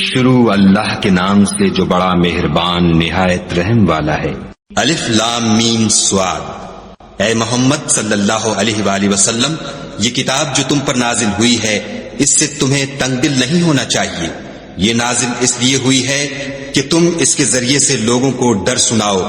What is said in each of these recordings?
شروع اللہ کے نام سے جو بڑا مہربان نہایت رحم والا ہے۔ الف لام میم صاد۔ اے محمد صلی اللہ علیہ وآلہ وسلم، یہ کتاب جو تم پر نازل ہوئی ہے اس سے تمہیں تنگ دل نہیں ہونا چاہیے۔ یہ نازل اس لیے ہوئی ہے کہ تم اس کے ذریعے سے لوگوں کو ڈر سناؤ،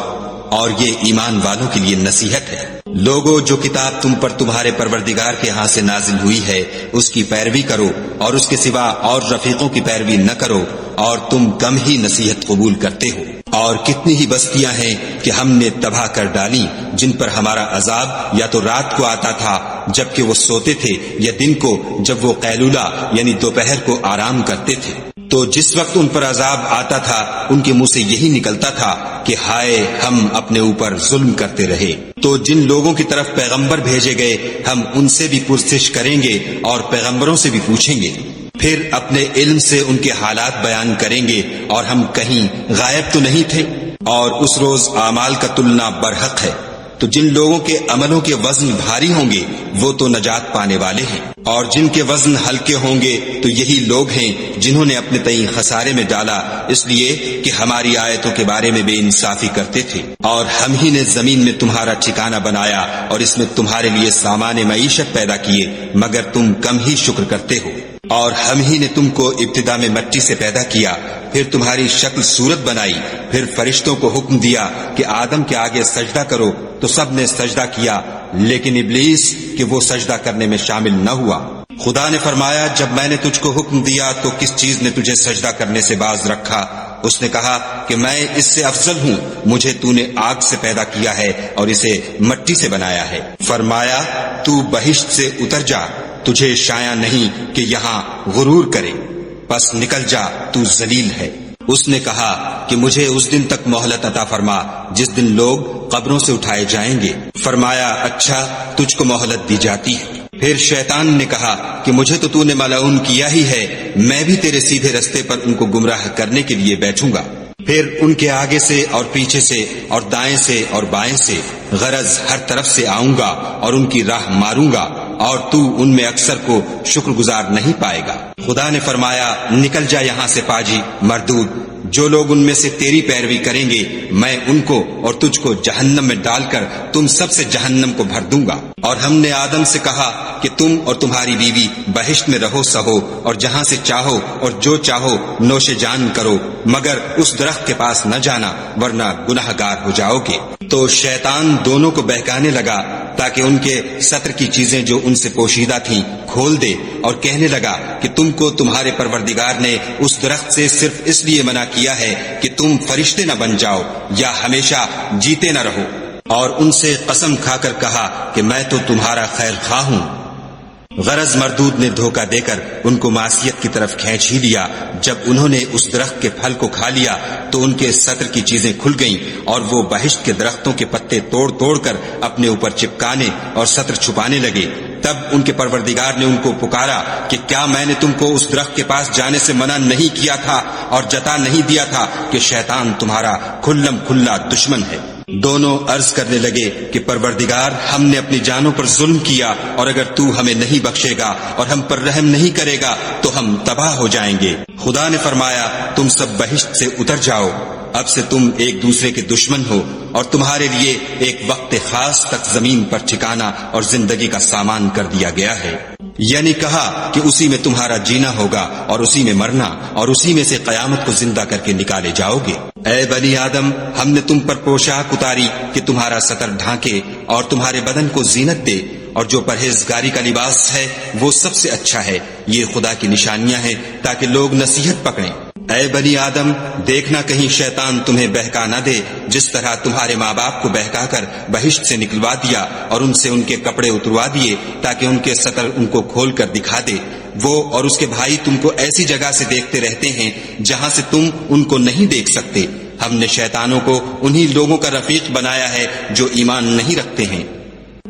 اور یہ ایمان والوں کے لیے نصیحت ہے۔ لوگوں، جو کتاب تم پر تمہارے پروردگار کے ہاں سے نازل ہوئی ہے اس کی پیروی کرو، اور اس کے سوا اور رفیقوں کی پیروی نہ کرو، اور تم کم ہی نصیحت قبول کرتے ہو۔ اور کتنی ہی بستیاں ہیں کہ ہم نے تباہ کر ڈالی جن پر ہمارا عذاب یا تو رات کو آتا تھا جبکہ وہ سوتے تھے، یا دن کو جب وہ قیلولہ یعنی دوپہر کو آرام کرتے تھے۔ تو جس وقت ان پر عذاب آتا تھا ان کے منہ سے یہی نکلتا تھا کہ ہائے ہم اپنے اوپر ظلم کرتے رہے۔ تو جن لوگوں کی طرف پیغمبر بھیجے گئے ہم ان سے بھی پرسش کریں گے اور پیغمبروں سے بھی پوچھیں گے، پھر اپنے علم سے ان کے حالات بیان کریں گے، اور ہم کہیں غائب تو نہیں تھے۔ اور اس روز اعمال کا تلنا برحق ہے، تو جن لوگوں کے عملوں کے وزن بھاری ہوں گے وہ تو نجات پانے والے ہیں، اور جن کے وزن ہلکے ہوں گے تو یہی لوگ ہیں جنہوں نے اپنے تئیں خسارے میں ڈالا اس لیے کہ ہماری آیتوں کے بارے میں بے انصافی کرتے تھے۔ اور ہم ہی نے زمین میں تمہارا ٹھکانہ بنایا اور اس میں تمہارے لیے سامان معیشت پیدا کیے، مگر تم کم ہی شکر کرتے ہو۔ اور ہم ہی نے تم کو ابتدا میں مٹی سے پیدا کیا، پھر تمہاری شکل صورت بنائی، پھر فرشتوں کو حکم دیا کہ آدم کے آگے سجدہ کرو، تو سب نے سجدہ کیا لیکن ابلیس کہ وہ سجدہ کرنے میں شامل نہ ہوا۔ خدا نے فرمایا، جب میں نے تجھ کو حکم دیا تو کس چیز نے تجھے سجدہ کرنے سے باز رکھا؟ اس نے کہا کہ میں اس سے افضل ہوں، مجھے تو نے آگ سے پیدا کیا ہے اور اسے مٹی سے بنایا ہے۔ فرمایا، تو بہشت سے اتر جا، تجھے شایع نہیں کہ یہاں غرور کرے، پس نکل جا، تو ذلیل ہے۔ اس نے کہا کہ مجھے اس دن تک مہلت عطا فرما جس دن لوگ قبروں سے اٹھائے جائیں گے۔ فرمایا، اچھا، تجھ کو مہلت دی جاتی ہے۔ پھر شیطان نے کہا کہ مجھے تو نے ملعون کیا ہی ہے، میں بھی تیرے سیدھے رستے پر ان کو گمراہ کرنے کے لیے بیٹھوں گا۔ پھر ان کے آگے سے اور پیچھے سے اور دائیں سے اور بائیں سے، غرض ہر طرف سے آؤں گا اور ان کی راہ ماروں گا، اور تو ان میں اکثر کو شکر گزار نہیں پائے گا۔ خدا نے فرمایا، نکل جا یہاں سے پاجی مردود، جو لوگ ان میں سے تیری پیروی کریں گے میں ان کو اور تجھ کو جہنم میں ڈال کر تم سب سے جہنم کو بھر دوں گا۔ اور ہم نے آدم سے کہا کہ تم اور تمہاری بیوی بہشت میں رہو سہو، اور جہاں سے چاہو اور جو چاہو نوش جان کرو، مگر اس درخت کے پاس نہ جانا ورنہ گناہ گار ہو جاؤ گے۔ تو شیطان دونوں کو بہکانے لگا تاکہ ان کے ستر کی چیزیں جو ان سے پوشیدہ تھیں کھول دے، اور کہنے لگا کہ تم کو تمہارے پروردگار نے اس درخت سے صرف اس لیے منع کیا ہے کہ تم فرشتے نہ بن جاؤ یا ہمیشہ جیتے نہ رہو۔ اور ان سے قسم کھا کر کہا کہ میں تو تمہارا خیر خواہ ہوں۔ غرض مردود نے دھوکہ دے کر ان کو معصیت کی طرف کھینچ ہی لیا۔ جب انہوں نے اس درخت کے پھل کو کھا لیا تو ان کے ستر کی چیزیں کھل گئیں، اور وہ بہشت کے درختوں کے پتے توڑ توڑ کر اپنے اوپر چپکانے اور ستر چھپانے لگے۔ تب ان کے پروردگار نے ان کو پکارا کہ کیا میں نے تم کو اس درخت کے پاس جانے سے منع نہیں کیا تھا اور جتا نہیں دیا تھا کہ شیطان تمہارا کھلم کھلا دشمن ہے؟ دونوں عرض کرنے لگے کہ پروردگار، ہم نے اپنی جانوں پر ظلم کیا، اور اگر تو ہمیں نہیں بخشے گا اور ہم پر رحم نہیں کرے گا تو ہم تباہ ہو جائیں گے۔ خدا نے فرمایا، تم سب بہشت سے اتر جاؤ، اب سے تم ایک دوسرے کے دشمن ہو، اور تمہارے لیے ایک وقت خاص تک زمین پر ٹھکانہ اور زندگی کا سامان کر دیا گیا ہے۔ یعنی کہا کہ اسی میں تمہارا جینا ہوگا اور اسی میں مرنا، اور اسی میں سے قیامت کو زندہ کر کے نکالے جاؤ گے۔ اے بنی آدم، ہم نے تم پر پوشاک اتاری کہ تمہارا ستر ڈھانکے اور تمہارے بدن کو زینت دے، اور جو پرہیزگاری کا لباس ہے وہ سب سے اچھا ہے۔ یہ خدا کی نشانیاں ہیں تاکہ لوگ نصیحت پکڑیں۔ اے بنی آدم، دیکھنا کہیں شیطان تمہیں بہکا نہ دے، جس طرح تمہارے ماں باپ کو بہکا کر بہشت سے نکلوا دیا اور ان سے ان کے کپڑے اتروا دیے تاکہ ان کے ستر ان کو کھول کر دکھا دے۔ وہ اور اس کے بھائی تم کو ایسی جگہ سے دیکھتے رہتے ہیں جہاں سے تم ان کو نہیں دیکھ سکتے۔ ہم نے شیطانوں کو انہی لوگوں کا رفیق بنایا ہے جو ایمان نہیں رکھتے ہیں،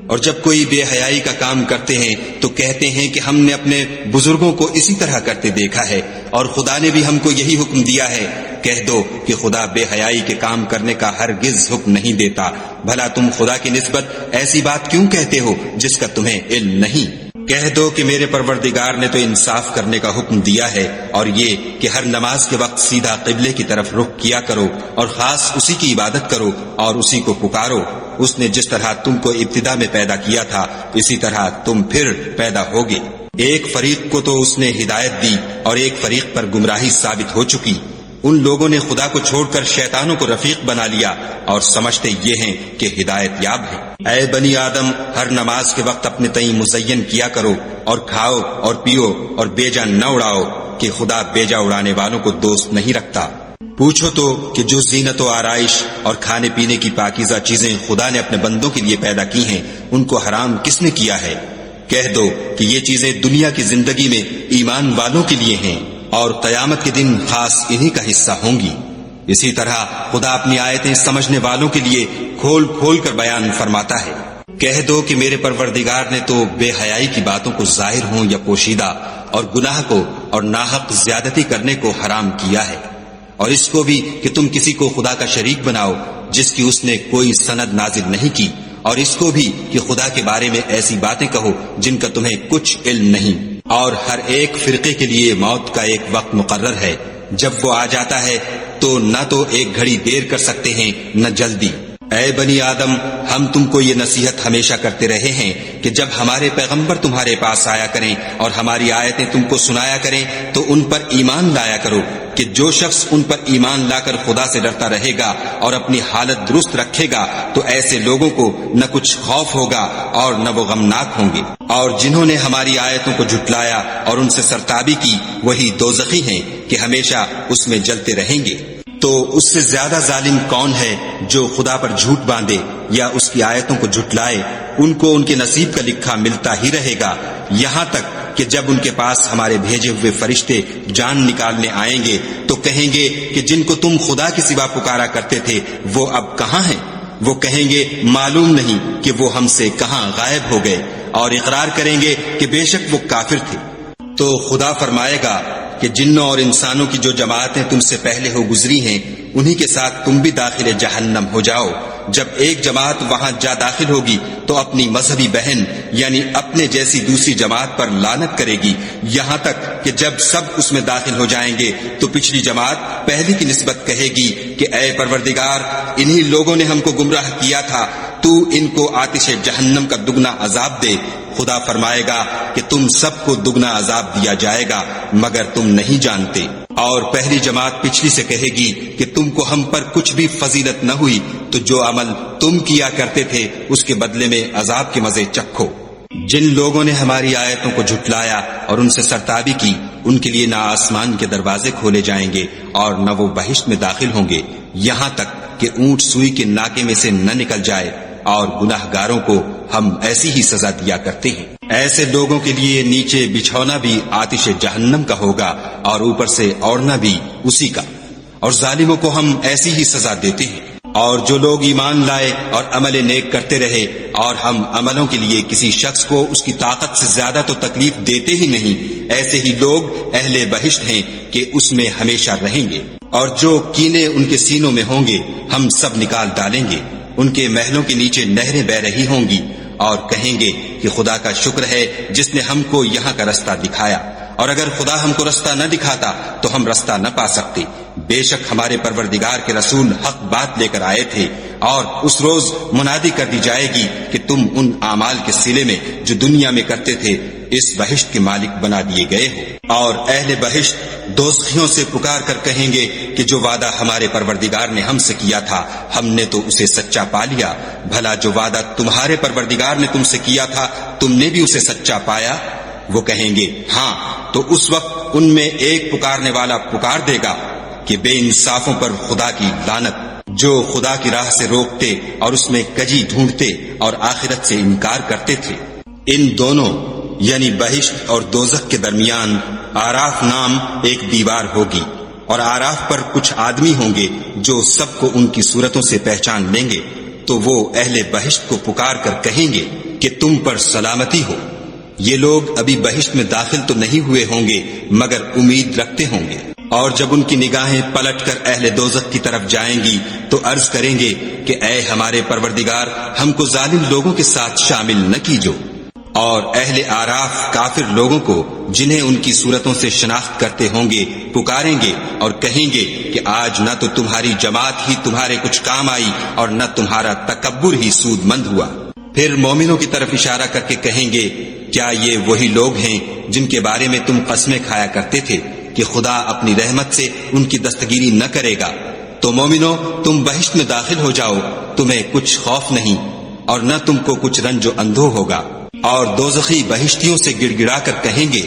اور جب کوئی بے حیائی کا کام کرتے ہیں تو کہتے ہیں کہ ہم نے اپنے بزرگوں کو اسی طرح کرتے دیکھا ہے، اور خدا نے بھی ہم کو یہی حکم دیا ہے۔ کہہ دو کہ خدا بے حیائی کے کام کرنے کا ہرگز حکم نہیں دیتا، بھلا تم خدا کی نسبت ایسی بات کیوں کہتے ہو جس کا تمہیں علم نہیں؟ کہہ دو کہ میرے پروردگار نے تو انصاف کرنے کا حکم دیا ہے، اور یہ کہ ہر نماز کے وقت سیدھا قبلے کی طرف رخ کیا کرو اور خاص اسی کی عبادت کرو اور اسی کو پکارو۔ اس نے جس طرح تم کو ابتدا میں پیدا کیا تھا اسی طرح تم پھر پیدا ہوگے۔ ایک فریق کو تو اس نے ہدایت دی اور ایک فریق پر گمراہی ثابت ہو چکی۔ ان لوگوں نے خدا کو چھوڑ کر شیطانوں کو رفیق بنا لیا اور سمجھتے یہ ہیں کہ ہدایت یاب ہے۔ اے بنی آدم، ہر نماز کے وقت اپنے تئیں مزین کیا کرو اور کھاؤ اور پیو اور بیجا نہ اڑاؤ کہ خدا بیجا اڑانے والوں کو دوست نہیں رکھتا۔ پوچھو تو کہ جو زینت و آرائش اور کھانے پینے کی پاکیزہ چیزیں خدا نے اپنے بندوں کے لیے پیدا کی ہیں ان کو حرام کس نے کیا ہے؟ کہہ دو کہ یہ چیزیں دنیا کی زندگی میں ایمان والوں کے لیے ہیں اور قیامت کے دن خاص انہی کا حصہ ہوں گی۔ اسی طرح خدا اپنی آیتیں سمجھنے والوں کے لیے کھول کھول کر بیان فرماتا ہے۔ کہہ دو کہ میرے پروردگار نے تو بے حیائی کی باتوں کو ظاہر ہوں یا پوشیدہ اور گناہ کو اور ناحق زیادتی کرنے کو حرام کیا ہے، اور اس کو بھی کہ تم کسی کو خدا کا شریک بناؤ جس کی اس نے کوئی سند نازل نہیں کی، اور اس کو بھی کہ خدا کے بارے میں ایسی باتیں کہو جن کا تمہیں کچھ علم نہیں۔ اور ہر ایک فرقے کے لیے موت کا ایک وقت مقرر ہے، جب وہ آ جاتا ہے تو نہ تو ایک گھڑی دیر کر سکتے ہیں نہ جلدی۔ اے بنی آدم، ہم تم کو یہ نصیحت ہمیشہ کرتے رہے ہیں کہ جب ہمارے پیغمبر تمہارے پاس آیا کریں اور ہماری آیتیں تم کو سنایا کریں تو ان پر ایمان لایا کرو، کہ جو شخص ان پر ایمان لا کر خدا سے ڈرتا رہے گا اور اپنی حالت درست رکھے گا تو ایسے لوگوں کو نہ کچھ خوف ہوگا اور نہ وہ غمناک ہوں گے۔ اور جنہوں نے ہماری آیتوں کو جھٹلایا اور ان سے سرتابی کی وہی دوزخی ہیں کہ ہمیشہ اس میں جلتے رہیں گے۔ تو اس سے زیادہ ظالم کون ہے جو خدا پر جھوٹ باندھے یا اس کی آیتوں کو جھٹلائے؟ ان کو ان کے نصیب کا لکھا ملتا ہی رہے گا، یہاں تک کہ جب ان کے پاس ہمارے بھیجے ہوئے فرشتے جان نکالنے آئیں گے تو کہیں گے کہ جن کو تم خدا کے سوا پکارا کرتے تھے وہ اب کہاں ہیں؟ وہ کہیں گے معلوم نہیں کہ وہ ہم سے کہاں غائب ہو گئے، اور اقرار کریں گے کہ بے شک وہ کافر تھے۔ تو خدا فرمائے گا کہ جنوں اور انسانوں کی جو جماعتیں تم سے پہلے ہو گزری ہیں انہی کے ساتھ تم بھی داخل جہنم ہو جاؤ۔ جب ایک جماعت وہاں جا داخل ہوگی تو اپنی مذہبی بہن یعنی اپنے جیسی دوسری جماعت پر لعنت کرے گی، یہاں تک کہ جب سب اس میں داخل ہو جائیں گے تو پچھلی جماعت پہلی کی نسبت کہے گی کہ اے پروردگار، انہی لوگوں نے ہم کو گمراہ کیا تھا، تو ان کو آتش جہنم کا دگنا عذاب دے۔ خدا فرمائے گا کہ تم سب کو دگنا عذاب دیا جائے گا مگر تم نہیں جانتے۔ اور پہلی جماعت پچھلی سے کہے گی کہ تم کو ہم پر کچھ بھی فضیلت نہ ہوئی، تو جو عمل تم کیا کرتے تھے اس کے بدلے میں عذاب کے مزے چکھو۔ جن لوگوں نے ہماری آیتوں کو جھٹلایا اور ان سے سرتابی کی ان کے لیے نہ آسمان کے دروازے کھولے جائیں گے اور نہ وہ بہشت میں داخل ہوں گے، یہاں تک کہ اونٹ سوئی کے ناکے میں سے نہ نکل جائے، اور گناہ گاروں کو ہم ایسی ہی سزا دیا کرتے ہیں۔ ایسے لوگوں کے لیے نیچے بچھونا بھی آتش جہنم کا ہوگا اور اوپر سے اوڑھنا بھی اسی کا، اور ظالموں کو ہم ایسی ہی سزا دیتے ہیں۔ اور جو لوگ ایمان لائے اور عمل نیک کرتے رہے اور ہم عملوں کے لیے کسی شخص کو اس کی طاقت سے زیادہ تو تکلیف دیتے ہی نہیں، ایسے ہی لوگ اہل بہشت ہیں کہ اس میں ہمیشہ رہیں گے۔ اور جو کینے ان کے سینوں میں ہوں گے ہم سب نکال ڈالیں گے، ان کے محلوں کے نیچے نہریں بہ رہی ہوں گی، اور کہیں گے کہ خدا کا شکر ہے جس نے ہم کو یہاں کا رستہ دکھایا، اور اگر خدا ہم کو رستہ نہ دکھاتا تو ہم رستہ نہ پا سکتے۔ بے شک ہمارے پروردگار کے رسول حق بات لے کر آئے تھے، اور اس روز منادی کر دی جائے گی کہ تم ان اعمال کے صلے میں جو دنیا میں کرتے تھے اس بہشت کے مالک بنا دیے گئے ہو۔ اور اہل بہشت دوزخیوں سے پکار کر کہیں گے کہ جو وعدہ ہمارے پروردگار نے ہم سے کیا تھا ہم نے تو اسے سچا پا لیا، بھلا جو وعدہ تمہارے پروردگار نے تم سے کیا تھا تم نے بھی اسے سچا پایا؟ وہ کہیں گے ہاں، تو اس وقت ان میں ایک پکارنے والا پکار دے گا کہ بے انصافوں پر خدا کی لعنت، جو خدا کی راہ سے روکتے اور اس میں کجی ڈھونڈتے اور آخرت سے انکار کرتے تھے۔ ان دونوں یعنی بہشت اور دوزخ کے درمیان آراف نام ایک دیوار ہوگی، اور آراف پر کچھ آدمی ہوں گے جو سب کو ان کی صورتوں سے پہچان لیں گے، تو وہ اہل بہشت کو پکار کر کہیں گے کہ تم پر سلامتی ہو۔ یہ لوگ ابھی بہشت میں داخل تو نہیں ہوئے ہوں گے مگر امید رکھتے ہوں گے، اور جب ان کی نگاہیں پلٹ کر اہل دوزخ کی طرف جائیں گی تو عرض کریں گے کہ اے ہمارے پروردگار، ہم کو ظالم لوگوں کے ساتھ شامل نہ کیجو۔ اور اہل آراف کافر لوگوں کو جنہیں ان کی صورتوں سے شناخت کرتے ہوں گے پکاریں گے اور کہیں گے کہ آج نہ تو تمہاری جماعت ہی تمہارے کچھ کام آئی اور نہ تمہارا تکبر ہی سود مند ہوا۔ پھر مومنوں کی طرف اشارہ کر کے کہیں گے کیا یہ وہی لوگ ہیں جن کے بارے میں تم قسمیں کھایا کرتے تھے کہ خدا اپنی رحمت سے ان کی دستگیری نہ کرے گا؟ تو مومنو تم بہشت میں داخل ہو جاؤ، تمہیں کچھ خوف نہیں اور نہ تم کو کچھ رنج و اندھو ہوگا۔ اور دوزخی بہشتیوں سے گڑ گڑا کر کہیں گے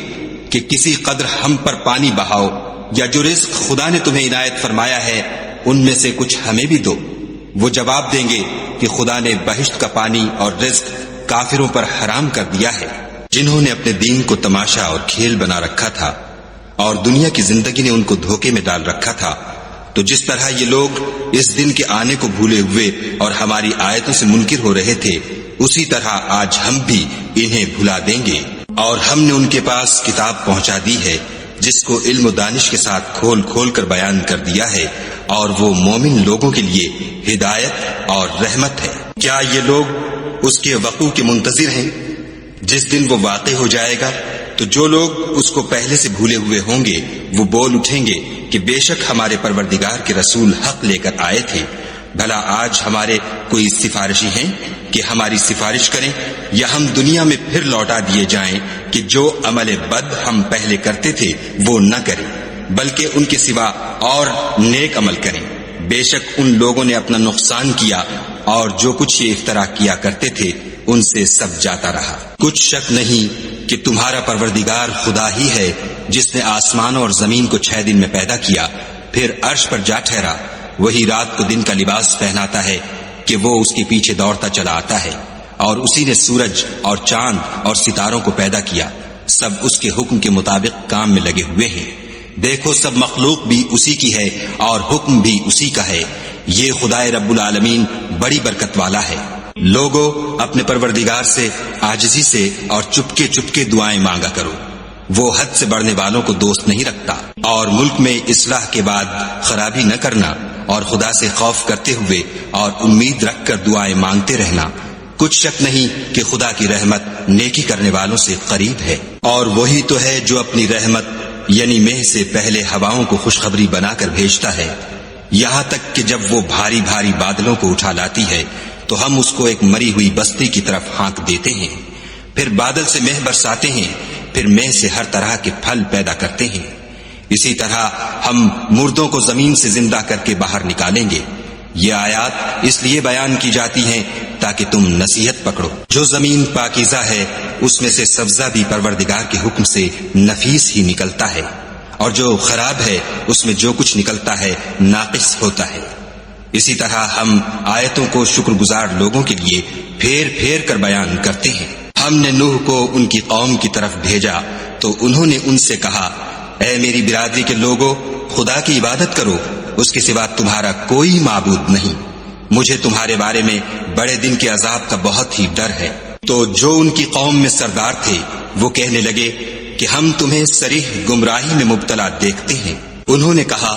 کہ کسی قدر ہم پر پانی بہاؤ، یا جو رزق خدا نے تمہیں عنایت فرمایا ہے ان میں سے کچھ ہمیں بھی دو۔ وہ جواب دیں گے کہ خدا نے بہشت کا پانی اور رزق کافروں پر حرام کر دیا ہے، جنہوں نے اپنے دین کو تماشا اور کھیل بنا رکھا تھا اور دنیا کی زندگی نے ان کو دھوکے میں ڈال رکھا تھا۔ تو جس طرح یہ لوگ اس دن کے آنے کو بھولے ہوئے اور ہماری آیتوں سے منکر ہو رہے تھے، اسی طرح آج ہم بھی انہیں بھلا دیں گے۔ اور ہم نے ان کے پاس کتاب پہنچا دی ہے جس کو علم و دانش کے ساتھ کھول کھول کر بیان کر دیا ہے، اور وہ مومن لوگوں کے لیے ہدایت اور رحمت ہے۔ کیا یہ لوگ اس کے وقوع کے منتظر ہیں؟ جس دن وہ واقع ہو جائے گا تو جو لوگ اس کو پہلے سے بھولے ہوئے ہوں گے وہ بول اٹھیں گے کہ بے شک ہمارے پروردگار کے رسول حق لے کر آئے تھے۔ بھلا آج ہمارے کوئی سفارشی ہیں کہ ہماری سفارش کریں، یا ہم دنیا میں پھر لوٹا دیے جائیں کہ جو عمل بد ہم پہلے کرتے تھے وہ نہ کریں، بلکہ ان کے سوا اور نیک عمل کریں۔ بے شک ان لوگوں نے اپنا نقصان کیا اور جو کچھ یہ افترا کیا کرتے تھے ان سے سب جاتا رہا۔ کچھ شک نہیں کہ تمہارا پروردگار خدا ہی ہے جس نے آسمان اور زمین کو 6 دن میں پیدا کیا، پھر عرش پر جا ٹھہرا۔ وہی رات کو دن کا لباس پہناتا ہے کہ وہ اس کے پیچھے دوڑتا چلا آتا ہے، اور اسی نے سورج اور چاند اور ستاروں کو پیدا کیا، سب اس کے حکم کے مطابق کام میں لگے ہوئے ہیں۔ دیکھو سب مخلوق بھی اسی کی ہے اور حکم بھی اسی کا ہے۔ یہ خدائے رب العالمین بڑی برکت والا ہے۔ لوگو اپنے پروردگار سے عاجزی سے اور چپکے چپکے دعائیں مانگا کرو، وہ حد سے بڑھنے والوں کو دوست نہیں رکھتا۔ اور ملک میں اصلاح کے بعد خرابی نہ کرنا، اور خدا سے خوف کرتے ہوئے اور امید رکھ کر دعائیں مانگتے رہنا۔ کچھ شک نہیں کہ خدا کی رحمت نیکی کرنے والوں سے قریب ہے۔ اور وہی تو ہے جو اپنی رحمت یعنی مہ سے پہلے ہواؤں کو خوشخبری بنا کر بھیجتا ہے، یہاں تک کہ جب وہ بھاری بھاری بادلوں کو اٹھا لاتی ہے تو ہم اس کو ایک مری ہوئی بستی کی طرف ہانک دیتے ہیں، پھر بادل سے مہ برساتے ہیں، پھر مہ سے ہر طرح کے پھل پیدا کرتے ہیں۔ اسی طرح ہم مردوں کو زمین سے زندہ کر کے باہر نکالیں گے۔ یہ آیات اس لیے بیان کی جاتی ہیں تاکہ تم نصیحت پکڑو۔ جو زمین پاکیزہ ہے اس میں سے سبزہ بھی پروردگار کے حکم سے نفیس ہی نکلتا ہے، اور جو خراب ہے اس میں جو کچھ نکلتا ہے ناقص ہوتا ہے۔ اسی طرح ہم آیتوں کو شکر گزار لوگوں کے لیے پھیر پھیر کر بیان کرتے ہیں۔ ہم نے نوح کو ان کی قوم کی طرف بھیجا تو انہوں نے ان سے کہا، اے میری برادری کے لوگوں، خدا کی عبادت کرو، اس کے سوا تمہارا کوئی معبود نہیں۔ مجھے تمہارے بارے میں بڑے دن کے عذاب کا بہت ہی ڈر ہے۔ تو جو ان کی قوم میں سردار تھے وہ کہنے لگے کہ ہم تمہیں صریح گمراہی میں مبتلا دیکھتے ہیں۔ انہوں نے کہا،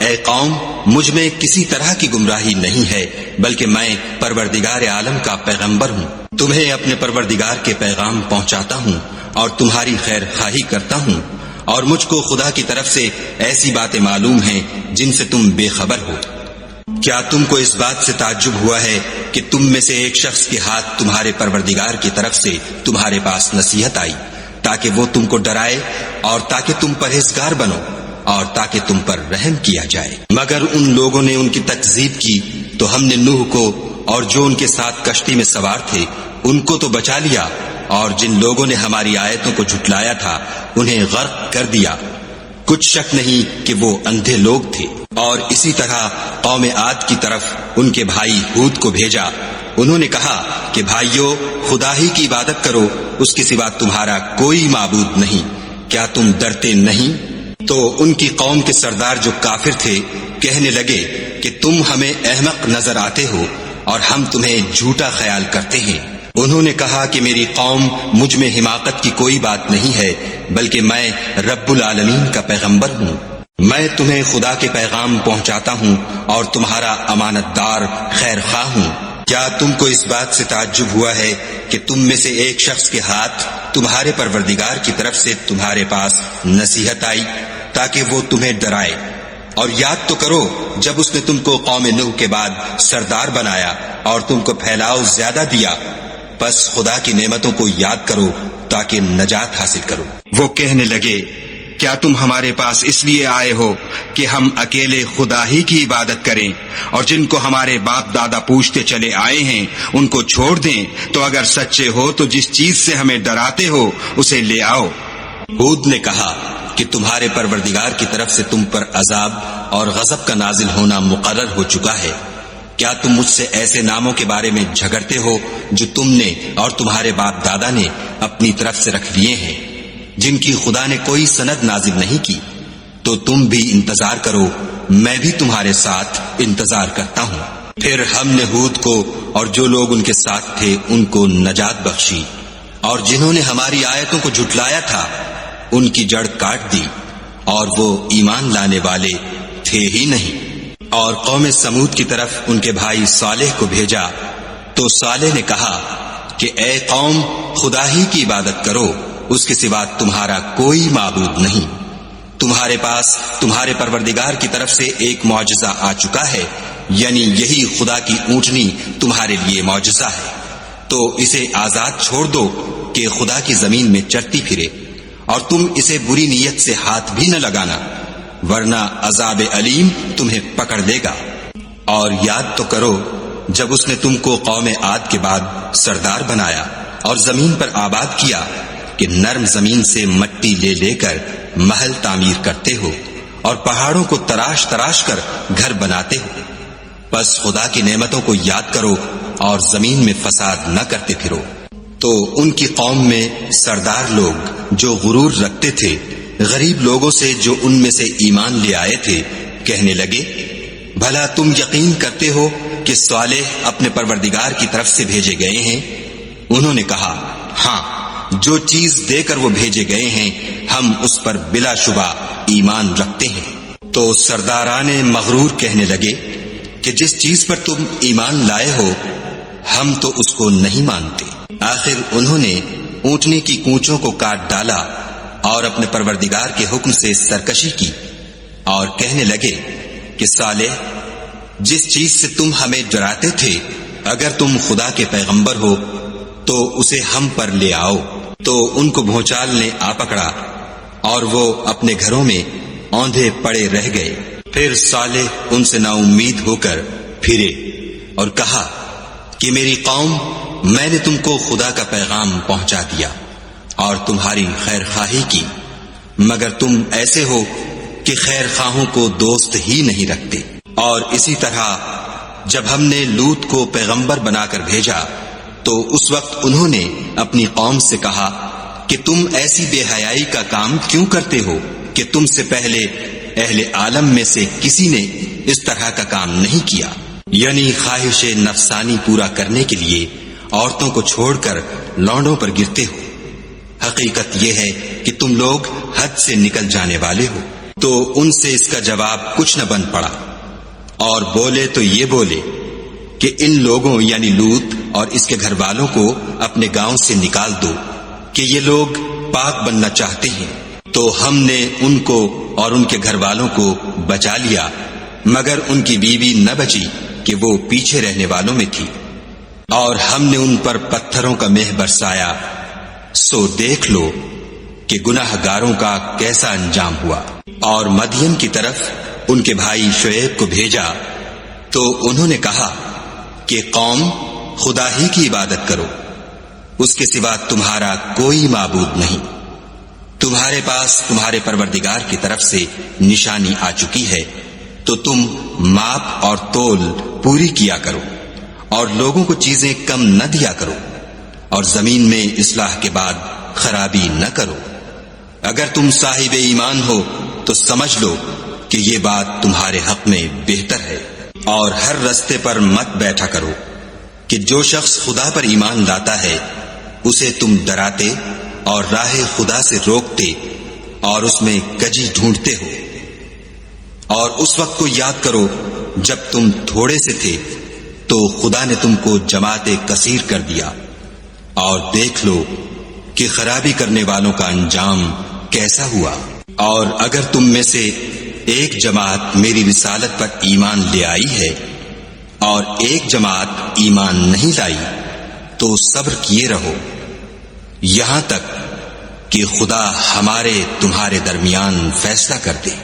اے قوم، مجھ میں کسی طرح کی گمراہی نہیں ہے، بلکہ میں پروردگار عالم کا پیغمبر ہوں۔ تمہیں اپنے پروردگار کے پیغام پہنچاتا ہوں اور تمہاری خیر خواہی کرتا ہوں، اور مجھ کو خدا کی طرف سے ایسی باتیں معلوم ہیں جن سے تم بے خبر ہو۔ کیا تم کو اس بات سے تعجب ہوا ہے کہ تم میں سے ایک شخص کے ہاتھ تمہارے پروردگار کی طرف سے تمہارے پاس نصیحت آئی تاکہ وہ تم کو ڈرائے اور تاکہ تم پرہیزگار بنو اور تاکہ تم پر رحم کیا جائے؟ مگر ان لوگوں نے ان کی تکذیب کی تو ہم نے نوح کو اور جو ان کے ساتھ کشتی میں سوار تھے ان کو تو بچا لیا، اور جن لوگوں نے ہماری آیتوں کو جھٹلایا تھا انہیں غرق کر دیا۔ کچھ شک نہیں کہ وہ اندھے لوگ تھے۔ اور اسی طرح قوم عاد کی طرف ان کے بھائی ہود کو بھیجا۔ انہوں نے کہا کہ بھائیو، خدا ہی کی عبادت کرو، اس کے سوا تمہارا کوئی معبود نہیں، کیا تم ڈرتے نہیں؟ تو ان کی قوم کے سردار جو کافر تھے کہنے لگے کہ تم ہمیں احمق نظر آتے ہو اور ہم تمہیں جھوٹا خیال کرتے ہیں۔ انہوں نے کہا کہ میری قوم مجھ میں حماقت کی کوئی بات نہیں ہے، بلکہ میں رب العالمین کا پیغمبر ہوں۔ میں تمہیں خدا کے پیغام پہنچاتا ہوں اور تمہارا امانت دار خیر خواہ ہوں۔ کیا تم کو اس بات سے تعجب ہوا ہے کہ تم میں سے ایک شخص کے ہاتھ تمہارے پروردگار کی طرف سے تمہارے پاس نصیحت آئی تاکہ وہ تمہیں ڈرائے؟ اور یاد تو کرو جب اس نے تم کو قوم نوح کے بعد سردار بنایا اور تم کو پھیلاؤ زیادہ دیا، بس خدا کی نعمتوں کو یاد کرو تاکہ نجات حاصل کرو۔ وہ کہنے لگے، کیا تم ہمارے پاس اس لیے آئے ہو کہ ہم اکیلے خدا ہی کی عبادت کریں، اور جن کو ہمارے باپ دادا پوچھتے چلے آئے ہیں ان کو چھوڑ دیں؟ تو اگر سچے ہو تو جس چیز سے ہمیں ڈراتے ہو اسے لے آؤ۔ ہود نے کہا کہ تمہارے پروردگار کی طرف سے تم پر عذاب اور غضب کا نازل ہونا مقرر ہو چکا ہے۔ کیا تم مجھ سے ایسے ناموں کے بارے میں جھگڑتے ہو جو تم نے اور تمہارے باپ دادا نے اپنی طرف سے رکھ لیے ہیں، جن کی خدا نے کوئی سند نازل نہیں کی؟ تو تم بھی انتظار کرو، میں بھی تمہارے ساتھ انتظار کرتا ہوں۔ پھر ہم نے ہود کو اور جو لوگ ان کے ساتھ تھے ان کو نجات بخشی، اور جنہوں نے ہماری آیتوں کو جھٹلایا تھا ان کی جڑ کاٹ دی، اور وہ ایمان لانے والے تھے ہی نہیں۔ اور قوم سمود کی طرف ان کے بھائی صالح کو بھیجا تو صالح نے کہا کہ اے قوم، خدا ہی کی عبادت کرو، اس کے سوا تمہارا کوئی معبود نہیں۔ تمہارے پاس تمہارے پروردگار کی طرف سے ایک معجزہ آ چکا ہے، یعنی یہی خدا کی اونٹنی تمہارے لیے معجزہ ہے، تو اسے آزاد چھوڑ دو کہ خدا کی زمین میں چرتی پھرے، اور تم اسے بری نیت سے ہاتھ بھی نہ لگانا، ورنہ عذاب علیم تمہیں پکڑ لے گا۔ اور یاد تو کرو جب اس نے تم کو قوم عاد کے بعد سردار بنایا اور زمین پر آباد کیا کہ نرم زمین سے مٹی لے لے کر محل تعمیر کرتے ہو اور پہاڑوں کو تراش تراش کر گھر بناتے ہو۔ بس خدا کی نعمتوں کو یاد کرو اور زمین میں فساد نہ کرتے پھرو۔ تو ان کی قوم میں سردار لوگ جو غرور رکھتے تھے غریب لوگوں سے جو ان میں سے ایمان لے آئے تھے کہنے لگے، بھلا تم یقین کرتے ہو کہ صالح اپنے پروردگار کی طرف سے بھیجے گئے ہیں؟ انہوں نے کہا، ہاں، جو چیز دے کر وہ بھیجے گئے ہیں ہم اس پر بلا شبہ ایمان رکھتے ہیں۔ تو سرداران مغرور کہنے لگے کہ جس چیز پر تم ایمان لائے ہو ہم تو اس کو نہیں مانتے۔ آخر انہوں نے اونٹنی کی کونچوں کو کاٹ ڈالا اور اپنے پروردگار کے حکم سے سرکشی کی، اور کہنے لگے کہ صالح، جس چیز سے تم ہمیں ڈراتے تھے اگر تم خدا کے پیغمبر ہو تو اسے ہم پر لے آؤ۔ تو ان کو بھونچال نے آ پکڑا اور وہ اپنے گھروں میں اوندھے پڑے رہ گئے۔ پھر صالح ان سے نا امید ہو کر پھرے اور کہا کہ میری قوم، میں نے تم کو خدا کا پیغام پہنچا دیا اور تمہاری خیر خواہی کی، مگر تم ایسے ہو کہ خیر خواہوں کو دوست ہی نہیں رکھتے۔ اور اسی طرح جب ہم نے لوط کو پیغمبر بنا کر بھیجا تو اس وقت انہوں نے اپنی قوم سے کہا کہ تم ایسی بے حیائی کا کام کیوں کرتے ہو کہ تم سے پہلے اہل عالم میں سے کسی نے اس طرح کا کام نہیں کیا، یعنی خواہش نفسانی پورا کرنے کے لیے عورتوں کو چھوڑ کر لونڈوں پر گرتے ہو۔ حقیقت یہ ہے کہ تم لوگ حد سے نکل جانے والے ہو۔ تو ان سے اس کا جواب کچھ نہ بن پڑا، اور بولے تو یہ بولے کہ ان لوگوں یعنی لوط اور اس کے گھر والوں کو اپنے گاؤں سے نکال دو کہ یہ لوگ پاک بننا چاہتے ہیں۔ تو ہم نے ان کو اور ان کے گھر والوں کو بچا لیا، مگر ان کی بیوی نہ بچی کہ وہ پیچھے رہنے والوں میں تھی، اور ہم نے ان پر پتھروں کا مہ برسایا۔ سو دیکھ لو کہ گناہ گاروں کا کیسا انجام ہوا۔ اور مدین کی طرف ان کے بھائی شعیب کو بھیجا تو انہوں نے کہا کہ قوم، خدا ہی کی عبادت کرو، اس کے سوا تمہارا کوئی معبود نہیں۔ تمہارے پاس تمہارے پروردگار کی طرف سے نشانی آ چکی ہے، تو تم ماپ اور تول پوری کیا کرو، اور لوگوں کو چیزیں کم نہ دیا کرو، اور زمین میں اصلاح کے بعد خرابی نہ کرو۔ اگر تم صاحب ایمان ہو تو سمجھ لو کہ یہ بات تمہارے حق میں بہتر ہے، اور ہر رستے پر مت بیٹھا کرو کہ جو شخص خدا پر ایمان لاتا ہے اسے تم ڈراتے اور راہ خدا سے روکتے اور اس میں کجی ڈھونڈتے ہو۔ اور اس وقت کو یاد کرو جب تم تھوڑے سے تھے تو خدا نے تم کو جماعت کثیر کر دیا، اور دیکھ لو کہ خرابی کرنے والوں کا انجام کیسا ہوا۔ اور اگر تم میں سے ایک جماعت میری رسالت پر ایمان لے آئی ہے اور ایک جماعت ایمان نہیں لائی تو صبر کیے رہو یہاں تک کہ خدا ہمارے تمہارے درمیان فیصلہ کر دے،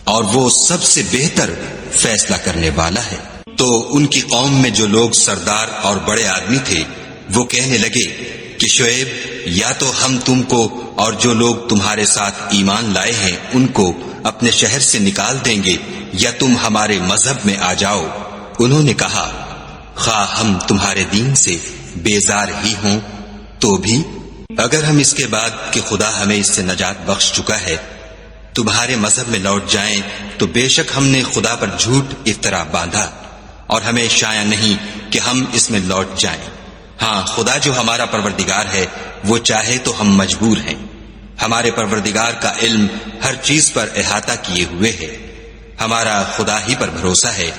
اور وہ سب سے بہتر فیصلہ کرنے والا ہے۔ تو ان کی قوم میں جو لوگ سردار اور بڑے آدمی تھے وہ کہنے لگے کہ شعیب، یا تو ہم تم کو اور جو لوگ تمہارے ساتھ ایمان لائے ہیں ان کو اپنے شہر سے نکال دیں گے، یا تم ہمارے مذہب میں آ جاؤ۔ انہوں نے کہا، خواہ ہم تمہارے دین سے بیزار ہی ہوں تو بھی اگر ہم اس کے بعد کہ خدا ہمیں اس سے نجات بخش چکا ہے تمہارے مذہب میں لوٹ جائیں تو بے شک ہم نے خدا پر جھوٹ افطرا باندھا، اور ہمیں شایع نہیں کہ ہم اس میں لوٹ جائیں۔ ہاں، خدا جو ہمارا پروردگار ہے وہ چاہے تو ہم مجبور ہیں، ہمارے پروردگار کا علم ہر چیز پر احاطہ کیے ہوئے ہے، ہمارا خدا ہی پر بھروسہ ہے۔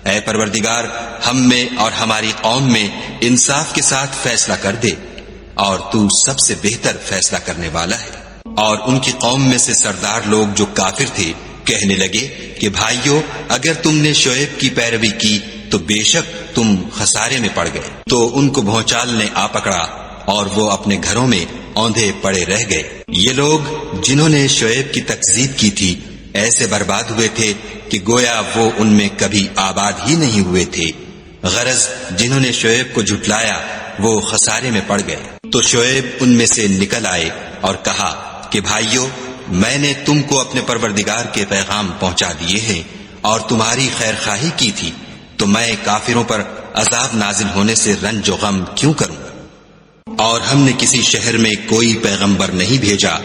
اے پروردگار، ہم میں اور ہماری قوم میں انصاف کے ساتھ فیصلہ کر دے، اور تو سب سے بہتر فیصلہ کرنے والا ہے۔ اور ان کی قوم میں سے سردار لوگ جو کافر تھے کہنے لگے کہ بھائیو، اگر تم نے شعیب کی پیروی کی تو بے شک تم خسارے میں پڑ گئے۔ تو ان کو بھونچال نے آ پکڑا اور وہ اپنے گھروں میں اوندھے پڑے رہ گئے۔ یہ لوگ جنہوں نے شعیب کی تکذیب کی تھی ایسے برباد ہوئے تھے کہ گویا وہ ان میں کبھی آباد ہی نہیں ہوئے تھے۔ غرض جنہوں نے شعیب کو جھٹلایا وہ خسارے میں پڑ گئے۔ تو شعیب ان میں سے نکل آئے اور کہا کہ بھائیو، میں نے تم کو اپنے پروردگار کے پیغام پہنچا دیے ہیں اور تمہاری خیر خواہی کی تھی، تو میں کافروں پر عذاب نازل ہونے سے رنج و غم کیوں کروں؟ اور ہم نے کسی شہر میں کوئی پیغمبر نہیں بھیجا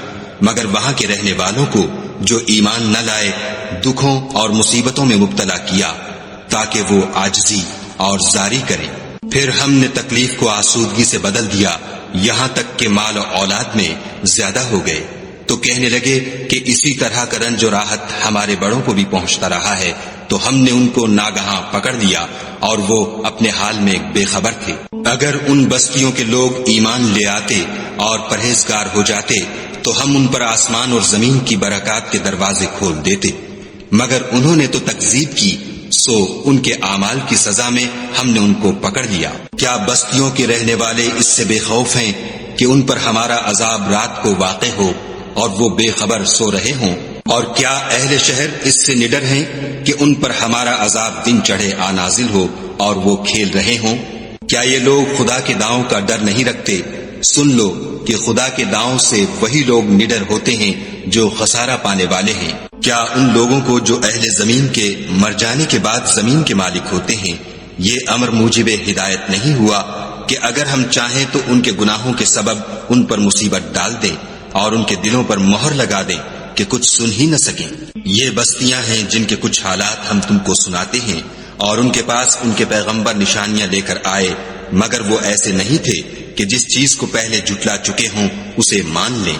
مگر وہاں کے رہنے والوں کو جو ایمان نہ لائے دکھوں اور مصیبتوں میں مبتلا کیا تاکہ وہ عاجزی اور زاری کریں۔ پھر ہم نے تکلیف کو آسودگی سے بدل دیا یہاں تک کہ مال و اولاد میں زیادہ ہو گئے، تو کہنے لگے کہ اسی طرح کا رنج و راحت ہمارے بڑوں کو بھی پہنچتا رہا ہے، تو ہم نے ان کو ناگہاں پکڑ لیا اور وہ اپنے حال میں بے خبر تھے۔ اگر ان بستیوں کے لوگ ایمان لے آتے اور پرہیزگار ہو جاتے تو ہم ان پر آسمان اور زمین کی برکات کے دروازے کھول دیتے، مگر انہوں نے تو تکذیب کی، سو ان کے اعمال کی سزا میں ہم نے ان کو پکڑ لیا۔ کیا بستیوں کے رہنے والے اس سے بے خوف ہیں کہ ان پر ہمارا عذاب رات کو واقع ہو اور وہ بے خبر سو رہے ہوں؟ اور کیا اہل شہر اس سے نڈر ہیں کہ ان پر ہمارا عذاب دن چڑھے آ نازل ہو اور وہ کھیل رہے ہوں؟ کیا یہ لوگ خدا کے داؤں کا ڈر نہیں رکھتے؟ سن لو کہ خدا کے داؤں سے وہی لوگ نڈر ہوتے ہیں جو خسارہ پانے والے ہیں۔ کیا ان لوگوں کو جو اہل زمین کے مر جانے کے بعد زمین کے مالک ہوتے ہیں یہ امر موجب ہدایت نہیں ہوا کہ اگر ہم چاہیں تو ان کے گناہوں کے سبب ان پر مصیبت ڈال دیں اور ان کے دلوں پر مہر لگا دیں کہ کچھ سن ہی نہ سکیں؟ یہ بستیاں ہیں جن کے کچھ حالات ہم تم کو سناتے ہیں، اور ان کے پاس ان کے پیغمبر نشانیاں لے کر آئے مگر وہ ایسے نہیں تھے کہ جس چیز کو پہلے جھٹلا چکے ہوں اسے مان لیں۔